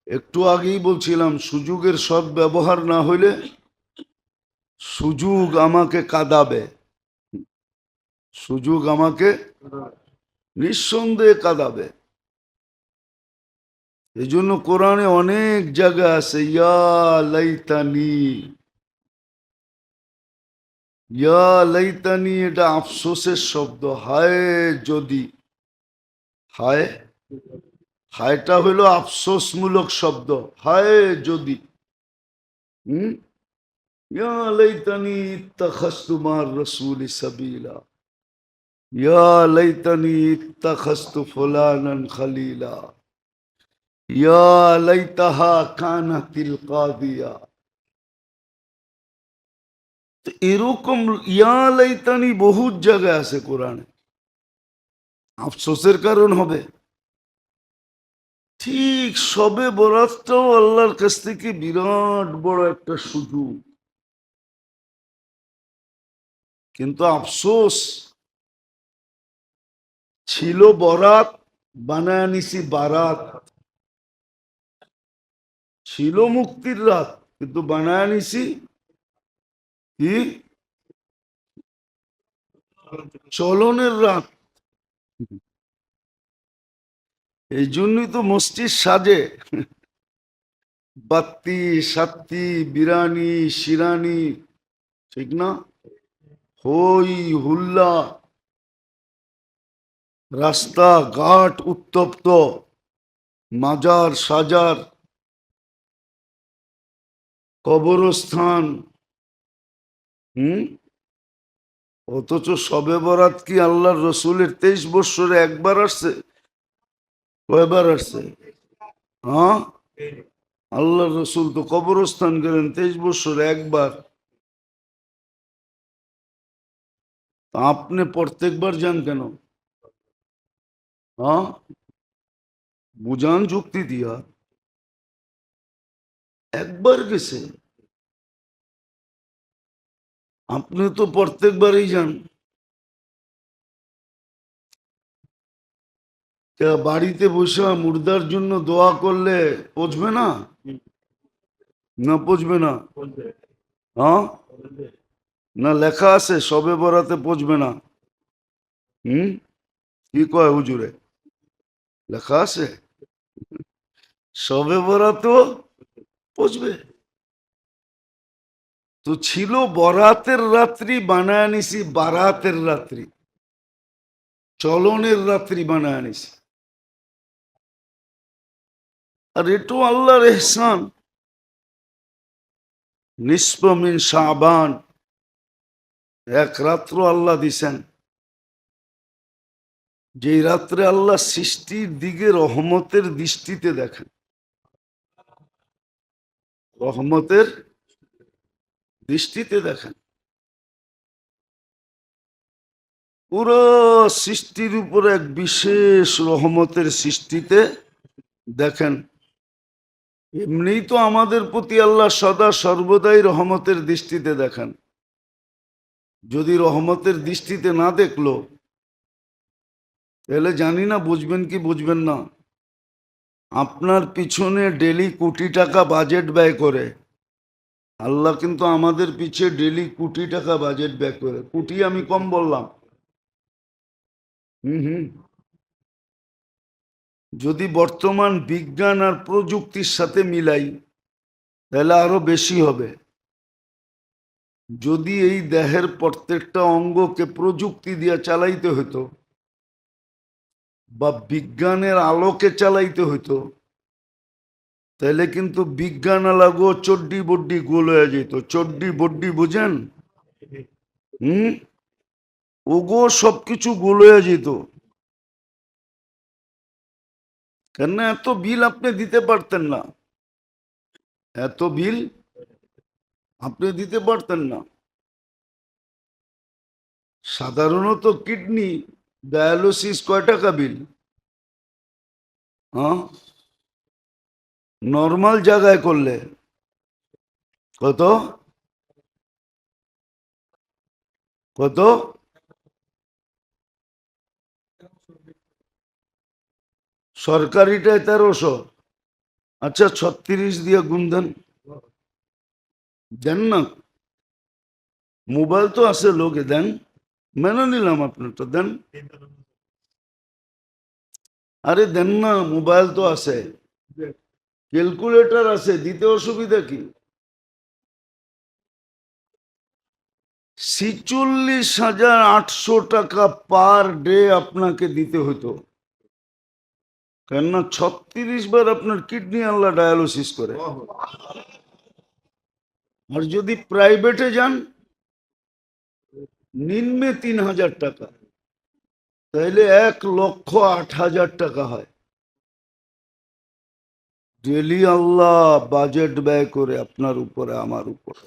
একটু আগেই বলছিলাম, সুযোগের সৎ ব্যবহার না হইলে সুযোগ আমাকে কাঁদাবে, সুযোগ আমাকে নিঃসন্দেহে কাঁদাবে। এই জন্য কোরআনে অনেক জায়গা আছে, ইয়া লাইতানি, ইয়া লাইতানি, এটা আফসোসের শব্দ। হায় যদি, হায়, হায়টা হলো আফসোসমূলক শব্দ, হায় যদি। হুম, ইয়া লাইতানি ইত্তাখাযতু মা'আর রাসূলি সাবিলা, ইয়া লাইতানি ইত্তাখাযতু ফুলানান খলিলা, ইয়া লাইতাহা কানাতিল কাদিয়া। তো এরকম ইয়া লাইতানি বহুত জায়গায় আছে কোরআনে, আফসোসের কারণ হবে। ঠিক সবে বরাতটাও আল্লাহর কাছ থেকে বিরাট বড় একটা সুযোগ, কিন্তু আফসোস, ছিল বরাত, বানায় নিছি বারাত। ছিল মুক্তির রাত, কিন্তু বানায় নিছি কি, চলনের রাত। এই জন্যই তো মসজিদ সাজে, বাত্তি সাত্তি বিরানি শিরানি, ঠিক না? হই হুল্লা, রাস্তা ঘাট উত্তপ্ত, মাজার সাজার, কবরস্থান। হুম, অথচ শবে বরাত কি আল্লাহর রসুলের 23 বৎসরে একবার আসছে? কয়বার আসছে? হ্যাঁ, আল্লাহর রসুল তো কবরস্থান গেলেন 23 বৎসরে একবার। আপনি প্রত্যেকবার যান কেন? হ্যাঁ, বুঝান যুক্তি দিয়া। একবার গেছে, আপনি তো প্রত্যেকবারই যান। তা বাড়িতে বসে মুর্দার জন্য দোয়া করলে পচবে না? না পচবে না? হ্যাঁ, না লেখা আছে সবে বরাতে পচবে না? হুম, কি কয় হুজুরে? লেখা আছে সবে বরাতও পচবে। তো ছিল বরাতের রাত্রি, বানায় নিছি বারাতের রাত্রি, চলনের রাত্রি বানায় নিছি। আর এটাও আল্লাহর এহসান, নিসফ মিন শাবান, এক রাত্র আল্লাহ দিছেন। যেই রাত্রে আল্লাহ সৃষ্টির দিকে রহমতের দৃষ্টিতে দেখেন, রহমতের দৃষ্টিতে দেখেন, পুরো সৃষ্টির উপরে এক বিশেষ রহমতের সৃষ্টিতে দেখেন। এমনিই তো আমাদের প্রতি আল্লাহ সদা সর্বদাই রহমতের দৃষ্টিতে দেখেন। যদি রহমতের দৃষ্টিতে না দেখলো তাহলে জানি না বুঝবেন কি বুঝবেন না। আপনার পিছনে ডেলি কোটি টাকা বাজেট ব্যয় করে, আল্লাহ কিন্তু আমাদের পিছে ডেলি কোটি টাকা বাজেট ব্যয় করে। কোটি আমি কম বললাম। হুম। যদি বর্তমান বিজ্ঞান আর প্রযুক্তির সাথে মিলাই তাহলে আরো বেশি হবে। যদি এই দেহের প্রত্যেকটা অঙ্গকে প্রযুক্তি দিয়ে চালাইতে হতো বা বিজ্ঞানের আলোকে চালাইতে হতো তাহলে কিন্তু বিজ্ঞান লাগো চড্ডি বড্ডি গোল হয়ে যেত। চড্ডি বড্ডি বুঝেন? হুম। ওগো সবকিছু গোল হয়ে যেত। কেন? এত বিল আপনি দিতে পারতেন না, এত বিল আপনি দিতে পারতেন না। সাধারণত কিডনি ডায়ালিসিস কয় টাকা বিল? হ্যাঁ, নর্মাল জায়গায় করলে কত কত? সরকারিটায় 1300। আচ্ছা 36 দিয়ে গুণ দেন। দেন না, মোবাইল তো আছে, লোকে দেন, মেনে নিলাম আপনারটা দেন। আরে দেন না, মোবাইল তো আছে, ক্যালকুলেটর আছে, দিতে অসুবিধা কি? 46,800 টাকা পার ডে আপনাকে দিতে হতো। কেননা 36 বার আপনার কিডনি আল্লাহ ডায়ালিসিস করে। আর যদি প্রাইভেটে যান নিম্নে 3,000 টাকা, তাইলে 1,08,000 টাকা হয়। ডেলি আল্লাহ বাজেট ব্যয় করে আপনার উপরে, আমার উপরে।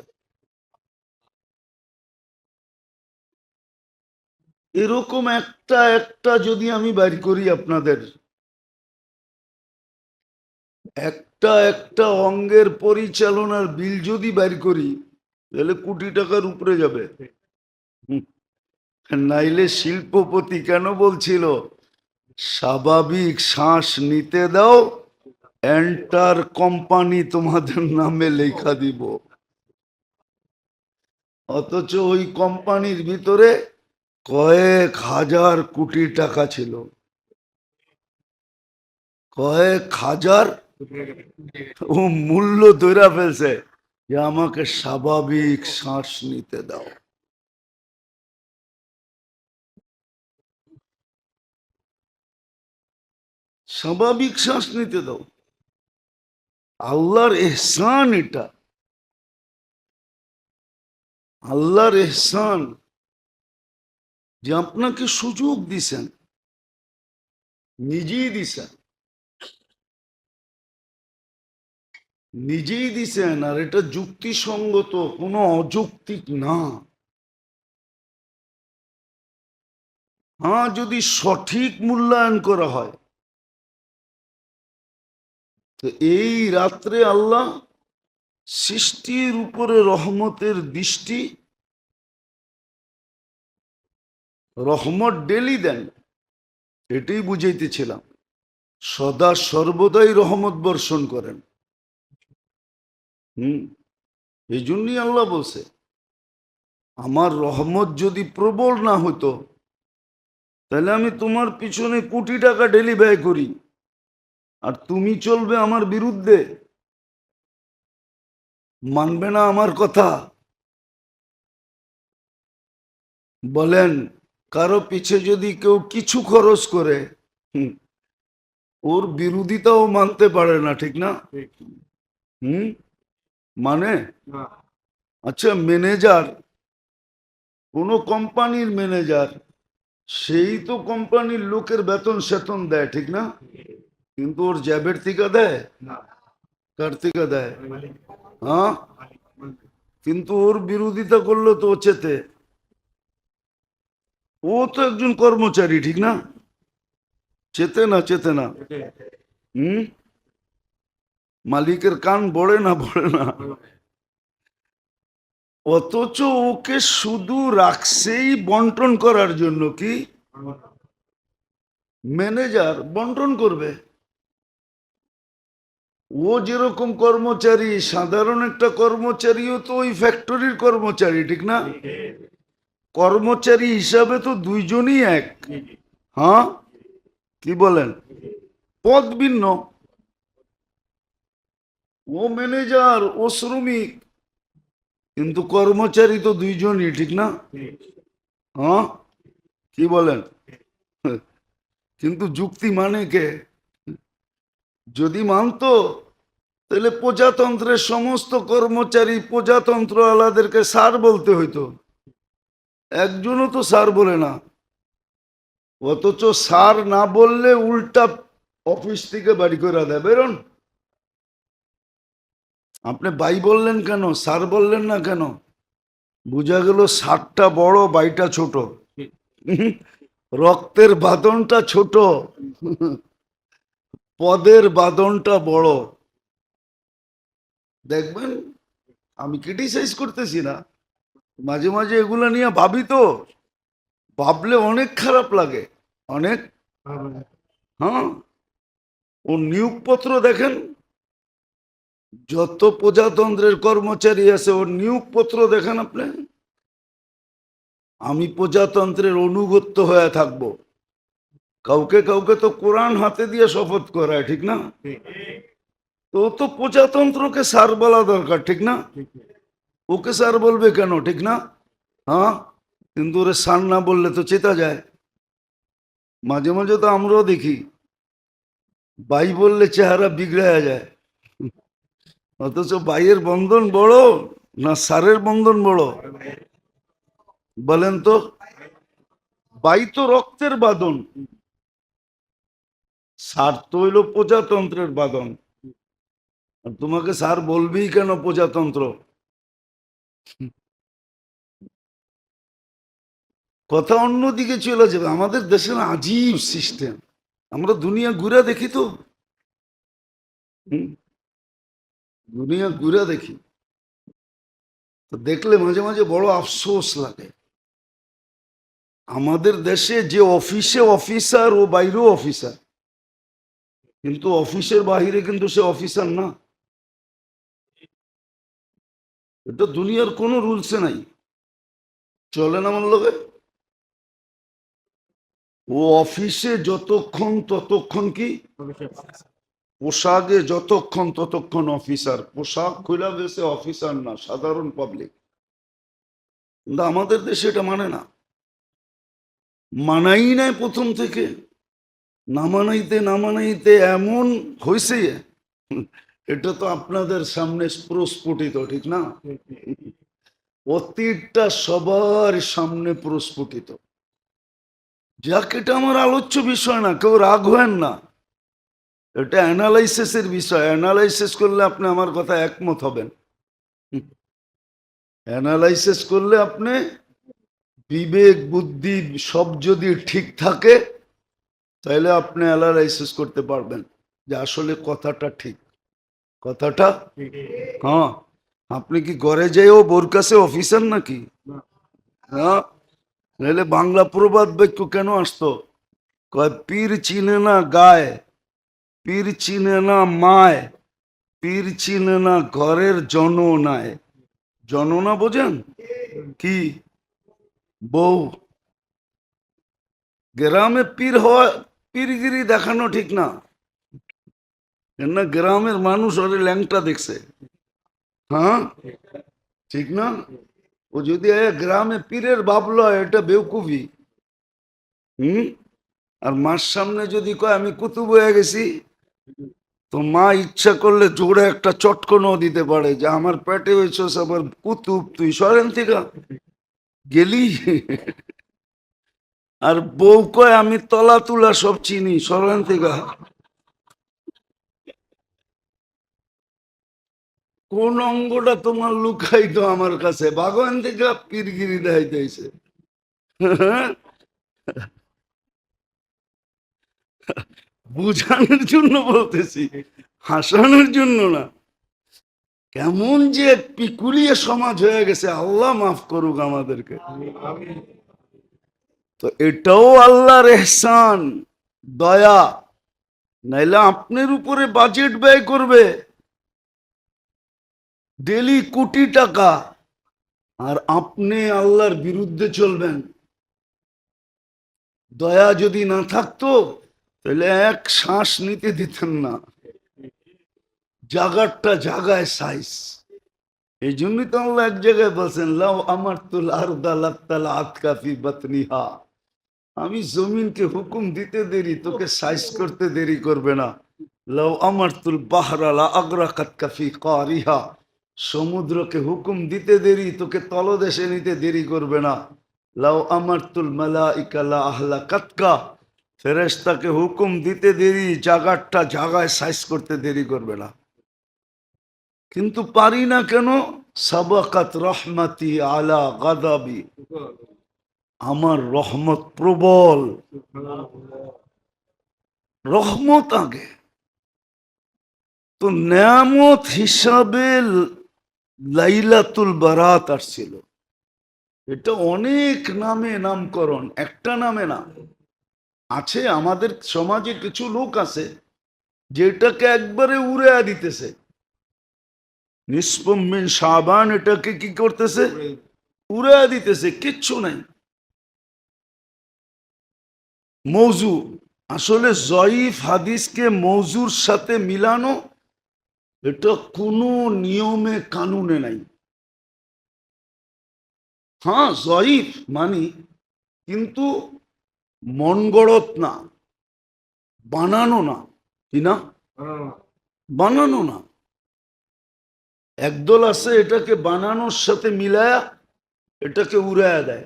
এরকম একটা একটা যদি আমি বাইর করি আপনাদের, একটা একটা অঙ্গের পরিচালনার বিল যদি বাইর করি তাহলে কোটি টাকার উপরে যাবে। নাইলে শিল্পপতি কেন বলছিল স্বাভাবিক শ্বাস নিতে দাও, এন্টার কোম্পানি তোমাদের নামে লেখা দিব। অথচ ওই কোম্পানির ভিতরে কয়েক হাজার কোটি টাকা ছিল, কয়েক হাজার। ও মূল্য ধরে ফেলছে যে আমাকে স্বাভাবিক শ্বাস নিতে দাও। স্বাভাবিক শ্বাস নিতে দাও। আল্লাহর এহসান এটা, আল্লাহর এহসান যে আপনাকে সুযোগ দিছেন, নিজেই দিছেন, নিজেই দিছেন। আর এটা যুক্তিসঙ্গত, কোনো অযৌক্তিক না। হ্যাঁ, যদি সঠিক মূল্যায়ন করা হয় তো এই রাত্রে আল্লাহ সৃষ্টির উপরে রহমতের দৃষ্টি, রহমত ডেলি দেন, এটাই বুঝাইতেছিলাম। সদা সর্বদাই রহমত বর্ষণ করেন। এই জন্যই আল্লাহ বলছে আমার রহমত যদি প্রবল না হতো তাহলে আমি তোমার পিছনে কোটি টাকা ডেলি ব্যয় করি আর তুমি চলবে আমার বিরুদ্ধে, মানবে না আমার কথা। বলেন, কারো পিছে যদি কেউ কিছু খরচ করে ওর বিরোধিতাও মানতে পারে না, ঠিক না? হুম, মানে আচ্ছা ম্যানেজার, কোনো কোম্পানির ম্যানেজার সেই তো কোম্পানির লোকের বেতন সেতন দেয়, ঠিক না? কিন্তু ওর জ্যাবের থেকে দেয়, কার থেকে দেয়? হ্যাঁ, কিন্তু ওর বিরোধিতা করলো তো ও চেতে। ও তো একজন কর্মচারী, ঠিক না? চেতে না, চেতে না। হুম, মালিকের কান বড়ে না, বড়ে না? অথচ ওকে শুধু রাখছেই বন্টন করার জন্য। কি ম্যানেজার বন্টন করবে? ও যেরকম কর্মচারী, সাধারণ একটা কর্মচারীও তো ওই ফ্যাক্টরির কর্মচারী, ঠিক না? কর্মচারী হিসাবে তো দুইজনই এক। হ্যাঁ, কি বলেন? পদ ভিন্ন। ও ম্যানেজার, ও শ্রমিক, কিন্তু কর্মচারী তো দুইজনই, ঠিক না? হ্যাঁ, কি বলেন? কিন্তু যুক্তি মানে কে? যদি মানতো তাহলে প্রজাতন্ত্রের সমস্ত কর্মচারী প্রজাতন্ত্র আলাদেরকে স্যার বলতে হইতো। একজনও তো স্যার বলে না। অথচ স্যার না বললে উল্টা অফিস থেকে বাড়ি করে দেয়, বেরোন। আপনি বাই বললেন কেন, স্যার বললেন না কেন? বোঝা গেল সারটা বড়, বাইটা ছোট। রক্তের বাঁধনটা ছোট, পদের বাঁধনটা বড়। দেখবেন, আমি ক্রিটিসাইজ করতেছি না, মাঝে মাঝে এগুলা নিয়ে ভাবি তো, ভাবলে অনেক খারাপ লাগে, অনেক। হ্যাঁ, ও নিয়োগপত্র দেখেন, যত প্রজাতন্ত্রের কর্মচারী আছে ওর নিয়োগপত্র দেখেন আপনি। আমি প্রজাতন্ত্রের অনুগত্য হয়ে থাকবো, কাউকে কাউকে তো কোরআন হাতে দিয়ে শপথ করায়, ঠিক না? তো ও তো প্রজাতন্ত্রকে স্যার বলা দরকার, ঠিক না? ওকে স্যার বলবে কেন, ঠিক না? হ্যাঁ, কিন্তু ওরে স্যার না বললে তো চেতা যায়। মাঝে মাঝে তো আমরাও দেখি, বাই বললে চেহারা বিগড়ে যায়। অথচ বাইয়ের বন্ধন বড় না স্যারের বন্ধন বড়? বলেন তো। বাই তো রক্তের বাঁধন, স্যার তো হইল প্রজাতন্ত্রের বাঁধন। আর তোমাকে স্যার বলবেই কেন প্রজাতন্ত্র? কথা অন্যদিকে চলে যাবে। আমাদের দেশের আজীব সিস্টেম, আমরা দুনিয়া ঘুরে দেখি তো। হুম, দুনিয়া ঘুরে দেখি তো, দেখলে মাঝে মাঝে বড় আফসোস লাগে। আমাদের দেশে যে অফিসে অফিসার, ও বাইরেও অফিসার, কিন্তু অফিসের বাহিরে কিন্তু সে অফিসার না। এটা দুনিয়ার কোনো রুলসে নাই, চলে না আমার লোকে। ও অফিসে যতক্ষণ ততক্ষণ কি, পোশাকে যতক্ষণ ততক্ষণ অফিসার, পোশাক খুলে গেছে অফিসার না, সাধারণ পাবলিক। কিন্তু আমাদের দেশে এটা মানে না, মানাই নাই প্রথম থেকে। না মানাইতে না মানাইতে এমন হয়েছে, এটা তো আপনাদের সামনে প্রস্ফুটিত, ঠিক না? অতীতটা সবার সামনে প্রস্ফুটিত। যাক, এটা আমার আলোচ্য বিষয় না, কেউ রাগ হবেন না। এটা অ্যানালাইসিসের বিষয়, অ্যানালাইসিস করলে আপনি আমার কথা একমত হবেন। অ্যানালাইসিস করলে আপনি বিবেক বুদ্ধি সব যদি ঠিক থাকে, তাহলে আপনি অ্যানালাইসিস করতে পারবেন যে আসলে কথাটা ঠিক, কথাটা। হ্যাঁ, আপনি কি ঘরে যাইও বোর কাছে অফিসার নাকি? হ্যাঁ, নাহলে বাংলা প্রবাদ বাক্য কেন আসতো? কয় পীর চিনে না গায়, পীর চিনে না মায়, পীর চিনে না ঘরের জননায়। জননা বোঝেন কি? বউ। গ্রামে পীর হওয়া, পীরগিরি দেখানো ঠিক না, কেননা গ্রামের মানুষ ওরে ল্যাংটা দেখছে। হ্যাঁ, ঠিক না? ও যদি গ্রামে পীরের ভাবলো, এটা বেউকুফি। হুম, আর মার সামনে যদি কয় আমি কুতুব হয়ে গেছি, তো মা ইচ্ছা করলে জোরে একটা চটকনও দিতে পারে যে আমার পেটে হয়েছিস আবার কুতুব, তুই সরেন থেকে গেলি। আর বউ কয় আমি তলা তুলা সব চিনি, সরান থেকে। কোন অঙ্গটা তোমার লুকাইতো আমার কাছে, ভগবান থেকে পিরগিরি দেখাইতেছে। বুঝানোর জন্য বলতেছি, হাসানোর জন্য না। কেমন যে পিকুলিয়ে সমাজ হয়ে গেছে, আল্লাহ মাফ করুক আমাদেরকে। তো এটাও আল্লাহর এহসান, দয়া। নাইলে আপনার উপরে বাজেট ব্যয় করবে ডেলি কোটি টাকা, আর আপনি আল্লাহর বিরুদ্ধে চলবেন। দয়া যদি না থাকতো তাহলে এক শ্বাস নিতে দিতেন না, জাগারটা জাগায় সাইজ। এই জন্যই তো আল্লাহ এক জায়গায় বলছেন, লাউ আমার তুল আরদা লাত্তালা আতকাফি বাতনিহা, আমি জমিনকে হুকুম দিতে দেরি, তোকে সাইজ করতে দেরি করবে না। লাউ আমার তুল বাহরালা আগ্রাকাত কাফি কারিহা, সমুদ্রকে হুকুম দিতে দেরি, তোকে তলদেশে নিতে দেরি করবে না। লাউ আমার তুল মালাইকা লা আহলা কাতকা, ফেরেশতাকে হুকুম দিতে দেরি, জাগারটা জাগায় সাইজ করতে দেরি করবে না। কিন্তু পারি না কেন? সাবাকাত রহমতি আলা গাদাবি, আমার রহমত প্রবল, রহমত আগে। তো নেয়ামত হিসাবে লাইলাতুল বারাত আসছিল। এটা অনেক নামে নামকরণ, একটা নামে না। আছে আমাদের সমাজে কিছু লোক আছে যেটাকে একবারে উড়ে দিতেছে। নিসফুম মিন শাবান, এটাকে কি করতেছে? উড়ে দিতেছে, কিচ্ছু নাই। মৌজু, আসলে জয়ীফ হাদিসকে মৌজুর সাথে মিলানো, এটা কোনো নিয়মে কানুনে নাই। হ্যাঁ জয়ীফ মানি, কিন্তু মন গড়ত না, বানানো না। কি না? বানানো না। একদল আছে এটাকে বানানোর সাথে মিলায়া এটাকে উড়াইয়া দেয়।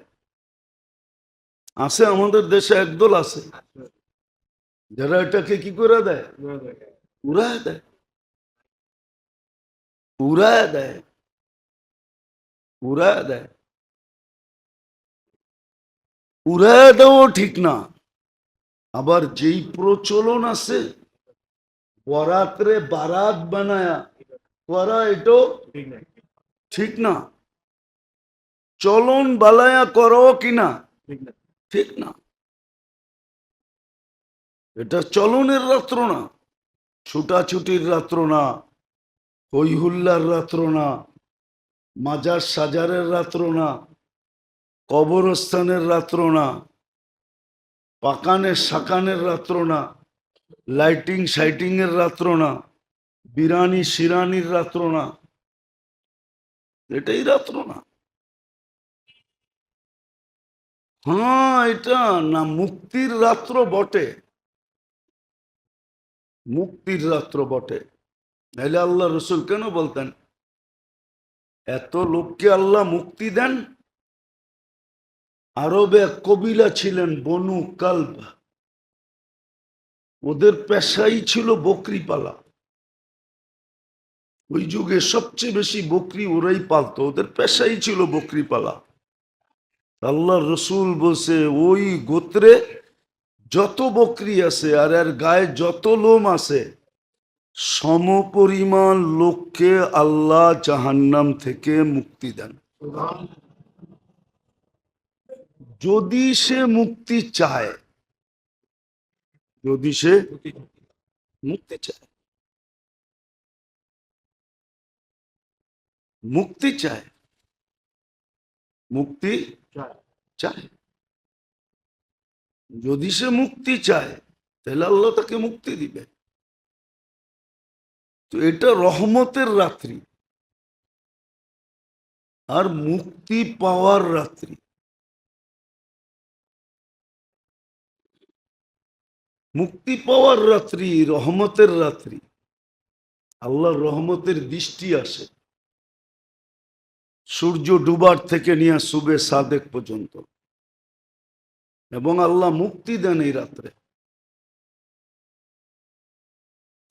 আছে আমাদের দেশে একদল আছে যারা এটাকে কি করে দেয়? উড়াইয়া দেয়, উড়াইয়া দেয়, উড়াইয়া দেয়। উড়াইয়া দেওয়া ঠিক না। আবার যেই প্রচলন আছে বরাতরে বারাত বানায়া করা, এটাও ঠিক না। চলন বালায়া করো কিনা, ঠিক না। এটা চলনের রাত্র না, ছুটাছুটির রাত্র না, হইহুল্লার রাত্র না, মাজার সাজারের রাত্র না, কবরস্থানের রাত্র না, পাকানের সাকানের রাত্র না, লাইটিং সাইটিং এর রাত্র না, বিরানি শিরানির রাত্র না, এটাই রাত্র না। হ্যাঁ এটা না, মুক্তির রাত্র বটে, মুক্তির রাত্র বটে। নাহলে আল্লাহ রসুল কেন বলতেন এত লোককে আল্লাহ মুক্তি দেন? আরবে এক কবিলা ছিলেন বনু কালব, ওদের পেশাই ছিল বকরি পালা। ওই যুগে সবচেয়ে বেশি বকরি ওরাই পালতো, ওদের পেশাই ছিল বকরি পালা। আল্লাহ রসুল বলছে ওই গোত্রে যত বকরি আছে আর এর গায়ে যত লোম আছে, সমপরিমাণ লোককে আল্লাহ জাহান্নাম থেকে মুক্তি দেন, যদি সে মুক্তি চায়। যদি সে মুক্তি চায়, মুক্তি চায়, মুক্তি চায়, যদি সে মুক্তি চায় তাহলে আল্লাহ তাকে মুক্তি দিবে। তো এটা রহমতের রাত্রি আর মুক্তি পাওয়ার রাত্রি। মুক্তি পাওয়ার রাত্রি, রহমতের রাত্রি। আল্লাহর রহমতের দৃষ্টি আসে সূর্য ডুবার থেকে নিয়ে সুবে সাদেক পর্যন্ত। এবং আল্লাহ মুক্তি দেন এই রাত্রে।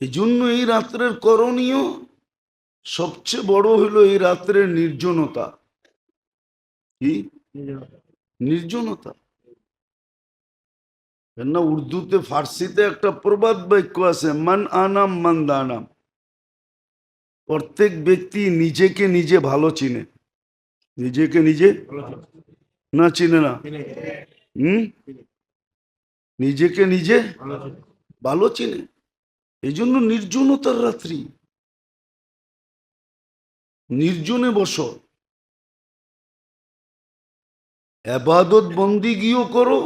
এই জন্য এই রাত্রের করণীয় সবচেয়ে বড় হলো এই রাত্রের নির্জনতা। কি নির্জনতা? কেননা উর্দুতে, ফার্সিতে একটা প্রবাদ বাক্য আছে, মান আনাম মান দানাম। প্রত্যেক ব্যক্তি নিজেকে নিজে ভালো চিনে। নিজেকে নিজে না চিনে না? নিজেকে নিজে ভালো চিনে। এই জন্য নির্জনতার রাত্রি, নির্জনে বসো, এবাদত বন্দিগিও করো,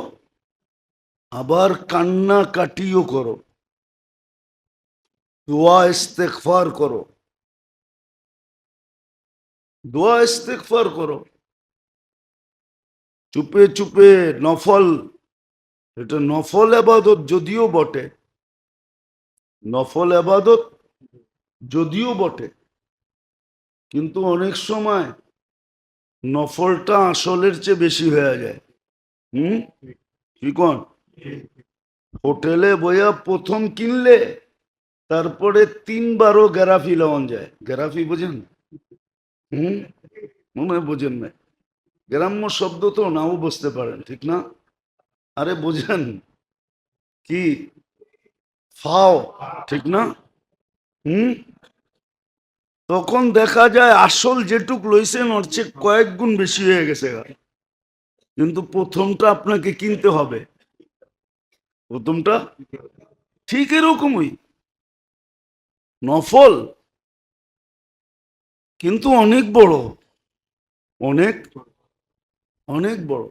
আবার কান্না কাটিও করো, দোয়া ইস্তেগফার করো, দোয়া ইস্তেগফার করো, চুপে চুপে নফল। এটা নফল এবাদত যদিও বটে, নফল এবাদত যদিও বটে, কিন্তু অনেক সময় নফলটা আসলের চেয়ে বেশি হয়ে যায়। কি কোন? হোটেলে বইয়া প্রথম কিনলে তারপরে 3বারও গ্যারাফি লওয়ান যায়। গ্যারাফি বোঝেন? মনে হয় বোঝেন না। গ্রাম্য শব্দ তো নাও বুঝতে পারেন, ঠিক না? আরে বোঝেন কি? ফাও, ঠিক না? তখন দেখা যায় আসল যেটুক লইছেন ওর চেয়ে কয়েক গুণ বেশি হয়ে গেছে। কিন্তু প্রথমটা আপনাকে কিনতে হবে, প্রথমটা। ঠিক এরকমই নফল, কিন্তু অনেক বড়, অনেক অনেক বড়।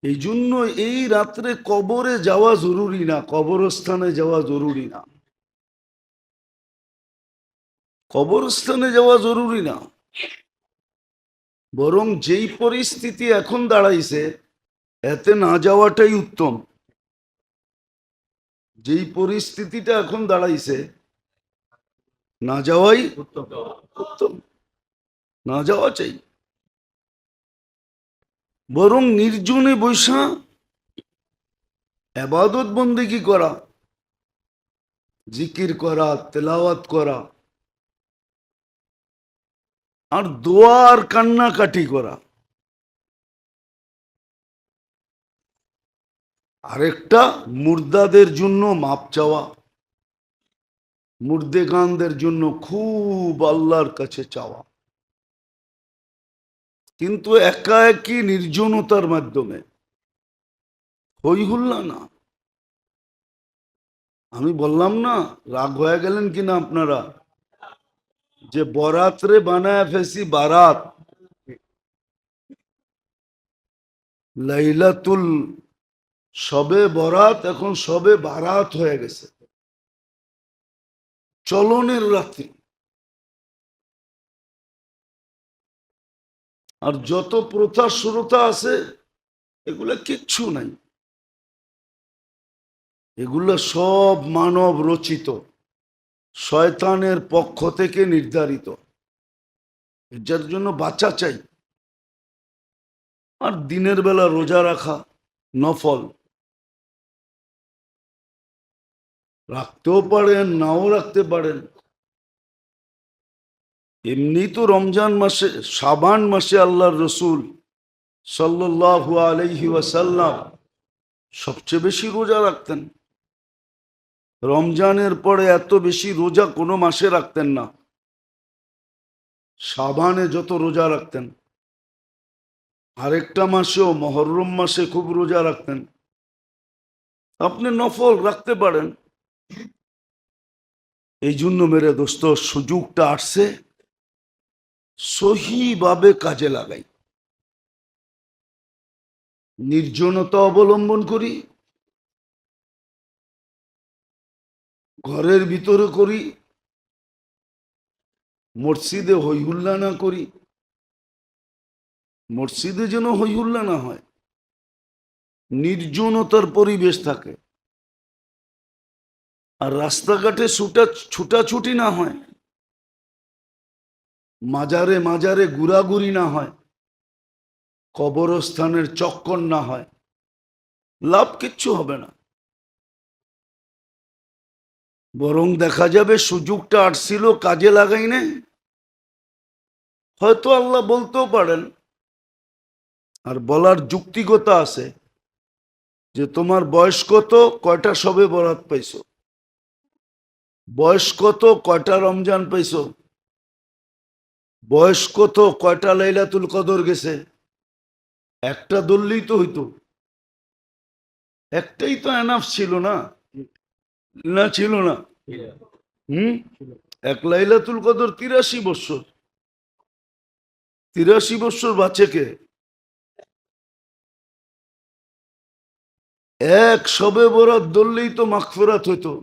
এই জন্য এই রাত্রে কবরে যাওয়া জরুরি না, কবরস্থানে যাওয়া জরুরি না, কবরস্থানে যাওয়া জরুরি না। বরং যেই পরিস্থিতি এখন দাঁড়াইছে এতে না যাওয়াটাই উত্তম। যেই পরিস্থিতিটা এখন দাঁড়াইছে না যাওয়াই উত্তম, না যাওয়া চাই। বরং নির্জনে বৈশা এবাদত বন্দেগী করা, জিকির করা, তেলাওয়াত করা, আর দোয়া আর কান্নাকাটি করা। আরেকটা, মুর্দাদের জন্য মাপ চাওয়া, মুর্দেগানদের জন্য খুব আল্লাহর কাছে চাওয়া, কিন্তু একা একই নির্জনতার মাধ্যমে, হই হুল্লা না। আমি বললাম না, রাগ হয়ে গেলেন কিনা আপনারা, যে বরাতরে বানায় ফেসি বারাত, লাইলাতুল সবে বরাত এখন সবে বারাত হয়ে গেছে, চলনের রাত্রি। আর যত প্রথা শ্রোতা আছে এগুলা কিচ্ছু নাই, এগুলো সব মানব রচিত, শয়তানের পক্ষ থেকে নির্ধারিত, যার জন্য বাঁচা চাই। আর দিনের বেলা রোজা রাখা নফল, রাখতেও পারেন নাও রাখতে পারেন। এমনি তো রমজান মাসে, শাবান মাসে আল্লাহর রসুল সাল্লাল্লাহু আলাইহি ওয়াসাল্লাম সবচেয়ে বেশি রোজা রাখতেন। রমজানের পরে এত বেশি রোজা কোনো মাসে রাখতেন না, শাবানে যত রোজা রাখতেন। আরেকটা মাসেও, মহররম মাসে খুব রোজা রাখতেন। আপনি নফল রাখতে পারেন। এই জন্য মেরে দোস্ত, সুযোগটা আসছে, সহিভাবে কাজে লাগাই। নির্জনতা অবলম্বন করি, ঘরের ভিতরে করি, মসজিদে হইহুল্লা না করি। মসজিদে যেন হইহুল্লা না হয়, নির্জনতার পরিবেশ থাকে। আর রাস্তাঘাটে ছুটাছুটি না হয়, মাজারে মাজারে ঘুরাঘুরি না হয়, কবরস্থানের চক্কর না হয়, লাভ কিচ্ছু হবে না। বরং দেখা যাবে সুযোগটা আসছিল, কাজে লাগাই নাই। হয়তো আল্লাহ বলতেও পারেন, আর বলার যুক্তিকতা আছে, যে তোমার বয়স কত, কয়টা সবে বরাত পাইছো, বয়স কত, কয়টা রমজান পাইছো, বয়স কত, কয়টা লাইলাতুল কদর গেছে। একটা ধরলেই তো হইতো, একটাই তো এনাফ ছিল না, না ছিল না? হুম, এক লাইলাতুল কদর 83 বছর, 83 বছর বাঁচে কে? এক সবে বরাত ধরলেই তো মাগফিরাত হইতো।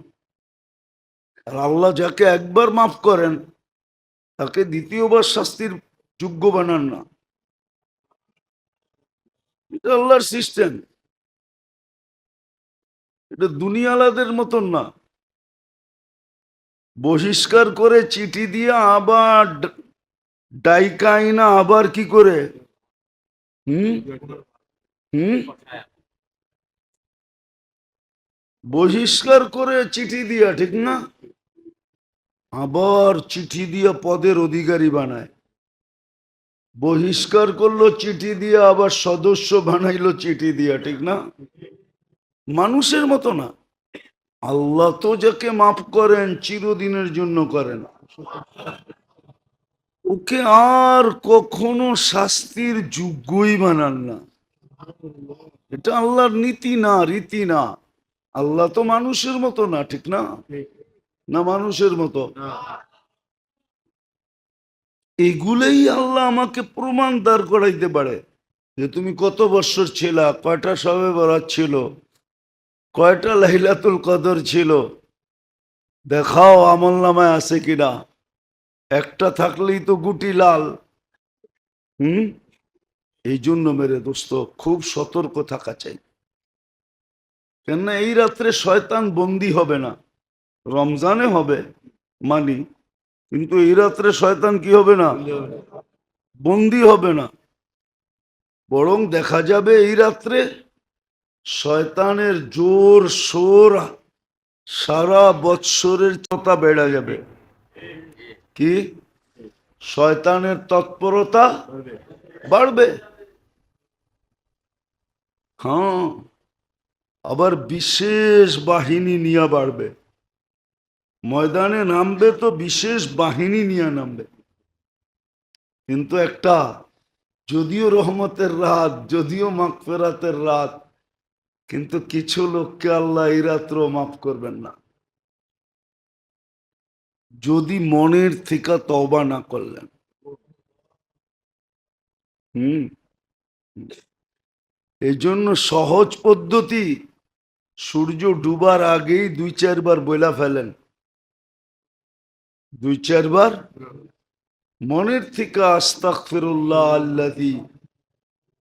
আর আল্লাহ যাকে একবার মাফ করেন, তাকে দ্বিতীয়বার শাস্তির যোগ্য বানান না। এটা আল্লাহর সিস্টেম, এটা দুনিয়ালাদের মতন না। বহিষ্কার করে চিঠি দিয়ে আবার ডাইকা আইনা আবার কি করে, হুম হুম, বহিষ্কার করে চিঠি দিয়া, ঠিক না? আবার চিঠি দিয়া পদের অধিকারী বানায়। বহিষ্কার করলো চিঠি দিয়া, আবার সদস্য বানাইলো চিঠি দিয়া, ঠিক না? মানুষের মতো না। আল্লাহ তো যাকে মাফ করেন চিরদিনের জন্য করেন, ওকে আর কখনো শাস্তির যোগ্যই বানান না। এটা আল্লাহর নীতি না, রীতি না। আল্লাহ তো মানুষের মতো না, ঠিক না? না মানুষের মতো? এগুলোই আল্লাহ আমাকে প্রমাণ দাঁড় করাইতে পারে, যে তুমি কত বৎসর ছিলা, কয়টা সবে বরাত ছিল, কয়টা লাইলাতুল কদর ছিল, দেখাও আমল নামায় আছে কিনা। একটা থাকলেই তো গুটি লাল। হুম, এই জন্য মেরে দোস্ত খুব সতর্ক থাকা চাই। কেননা এই রাত্রে শয়তান বন্দি হবে না, রমজানে হবে মানি, কিন্তু এই রাত্রে শয়তান কি হবে না, বন্দি হবে না। বরং দেখা যাবে এই রাত্রে শয়তানের জোর সোর সারা বৎসরের চতা বেড়ে যাবে। কি? শয়তানের তৎপরতা বাড়বে। হ্যাঁ, আবার বিশেষ বাহিনী নিয়ে বাড়বে। ময়দানে নামবে তো বিশেষ বাহিনী নিয়ে নামবে। কিন্তু একটা, যদিও রহমতের রাত, যদিও মাগফিরাতের রাত, কিন্তু কিছু লোককে আল্লাহ এই রাত্র মাফ করবেন না, যদি মনের থেকে তওবা না করলেন। হুম, এই জন্য সহজ পদ্ধতি, সূর্য ডুবার আগেই 2-4 বার বইলা ফেলেন, 2-4 বার মনের থেকে আস্তাগফিরুল্লাহ আল্লাযী,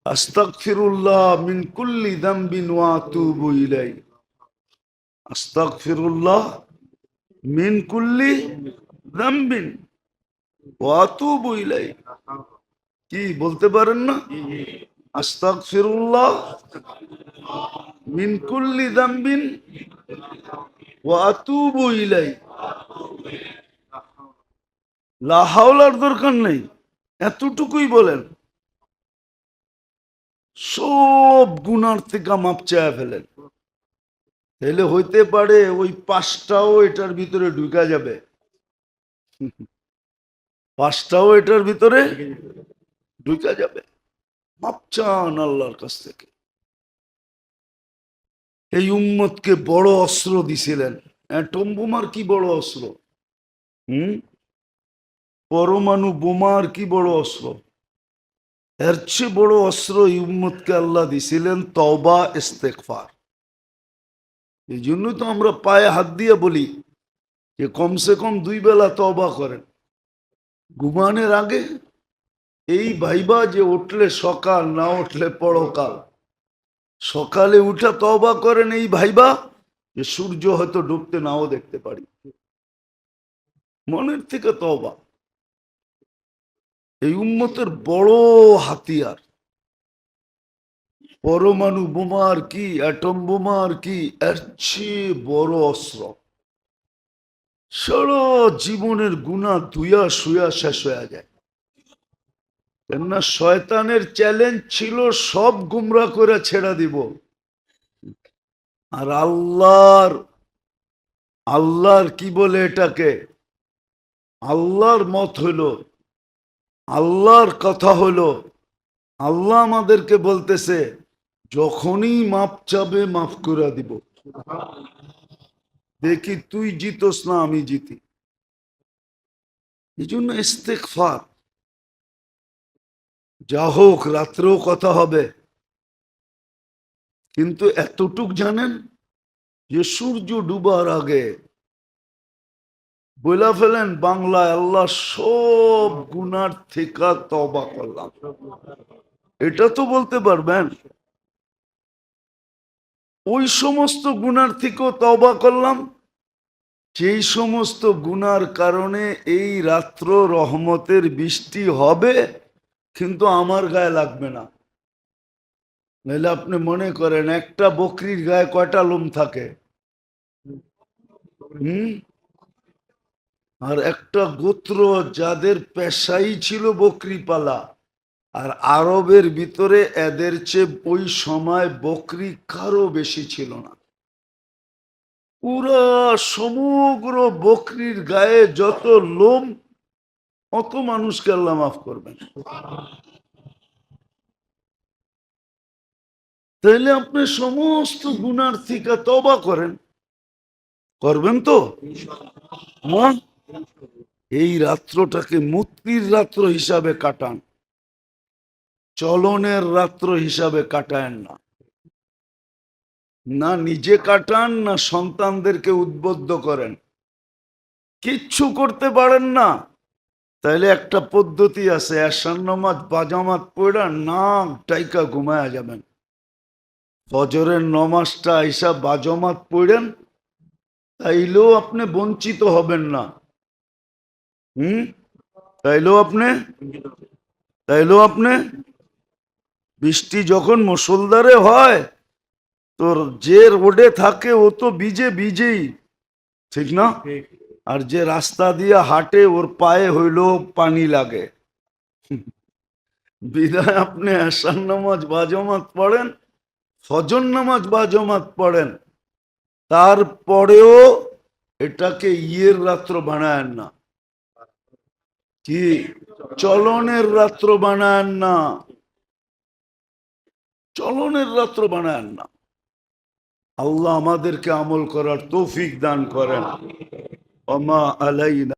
আস্তাগফিরুল্লাহ মিন কুল্লি যামবিন ওয়া আতুবু ইলাইহি, আস্তাগফিরুল্লাহ মিন কুল্লি যামবিন ওয়া আতুবু ইলাইহি। কি বলতে পারেন না? আস্তাগফিরুল্লাহ মিন কুল্লি যামবিন ওয়া আতুবু ইলাইহি। লা হাওলার দরকার নেই, এতটুকুই বলেন, সব গুনার থেকে মাপ চায়া ফেলেন। তাহলে হইতে পারে ওই 5টাও এটার ভিতরে ঢুকা যাবে, 5টাও এটার ভিতরে ঢুকা যাবে। মাপ চান আল্লাহর কাছ থেকে। এই উম্মতকে বড় অস্ত্র দিছিলেন। অ্যাটম বোমার কি বড় অস্ত্র, হুম, পরমাণু বোমার কি বড় অস্ত্র, এর চেয়ে বড় অস্ত্র এই উম্মতকে আল্লাহ দিছিলেন তওবা ইস্তেগফার। এই জন্য তো আমরা পায়ে হাত দিয়ে বলি যে কমসে কম 2 বেলা তওবা করেন ঘুমানোর আগে। এই ভাইবা যে উঠলে সকাল, না উঠলে পরকাল। সকালে উঠে তওবা করেন এই ভাইবা যে সূর্য হয়তো ডুবতে নাও দেখতে পারি। মনের থেকে তওবা এই উম্মতের বড় হাতিয়ার। পরমাণু বোমা আর কি, অ্যাটম বোমা আর কি, এর চেয়ে বড় অস্ত্র। সারা জীবনের গুনাহ ধুইয়া শুয়া শেষ হয়ে যায়। কেননা শয়তানের চ্যালেঞ্জ ছিল সব গুমরা করে ছেড়ে দিব। আর আল্লাহর কি বলে এটাকে, আল্লাহর মত হইল, আল্লাহর কথা হলো, আল্লাহ আমাদেরকে বলতেছে যখনই মাপ চাবে মাফ করে দিব। দেখি তুই জিতোস না আমি জিতি। এই জন্য ইস্তেগফার। যা হোক রাত্রেও কথা হবে, কিন্তু এতটুক জানেন যে সূর্য ডুবার আগে বলে ফেলেন বাংলায় আল্লাহ সব গুনার থেকে তওবা করলাম। এটা তো বলতে পারবেন ওই সমস্ত গুনার থেকেও তওবা করলাম যেই সমস্ত গুনার কারণে এই রাত্র রহমতের বৃষ্টি হবে, কিন্তু আমার গায়ে লাগবে না। নাহলে আপনি মনে করেন একটা বকরির গায়ে কয়টা লোম থাকে? হুম। আর একটা গোত্র যাদের পেশাই ছিল বকরি পালা, আর আরবের ভিতরে এদের চেয়ে ওই সময় বকরি কারো বেশি ছিল না। পুরা সমগ্র বকরির গায়ে যত লোম, অত মানুষকে আল্লাহ মাফ করবেন। তাইলে আপনি সমস্ত গুনার থেকে তওবা করেন, করবেন তো? হ্যাঁ? এই রাত্রটাকে মুক্তির রাত্র হিসাবে কাটান, চলনের রাত্র হিসাবে কাটায়েন না। না নিজে কাটান, না সন্তানদেরকে উদ্বুদ্ধ করেন। কিচ্ছু করতে পারেন না, তাইলে একটা পদ্ধতি আছে, এশার নামাজ বাজামাত পড়া নাক ডাইকা ঘুমায়া যাবেন। ফজরের নমাজটা আইসা বাজমাত পড়েন, তাইলেও আপনি বঞ্চিত হবেন না। তাইলেও আপনি বৃষ্টি যখন মুষলধারে হয়, তোর যে রোডে থাকে ও তো ভিজেই, ঠিক না? আর যে রাস্তা দিয়ে হাঁটে ওর পায়ে হইলো পানি লাগে। বিদায় আপনি এশার নামাজ বাজমাত পড়েন, ফজর নামাজ বাজমাত পড়েন, তারপরেও এটাকে ইয়ের রাত্র বানায়েন না, কি চলনের রাত্র বানায়েন না, চলনের রাত্র বানায়েন না। আল্লাহ আমাদেরকে আমল করার তৌফিক দান করেন। ওমা আলাইনা।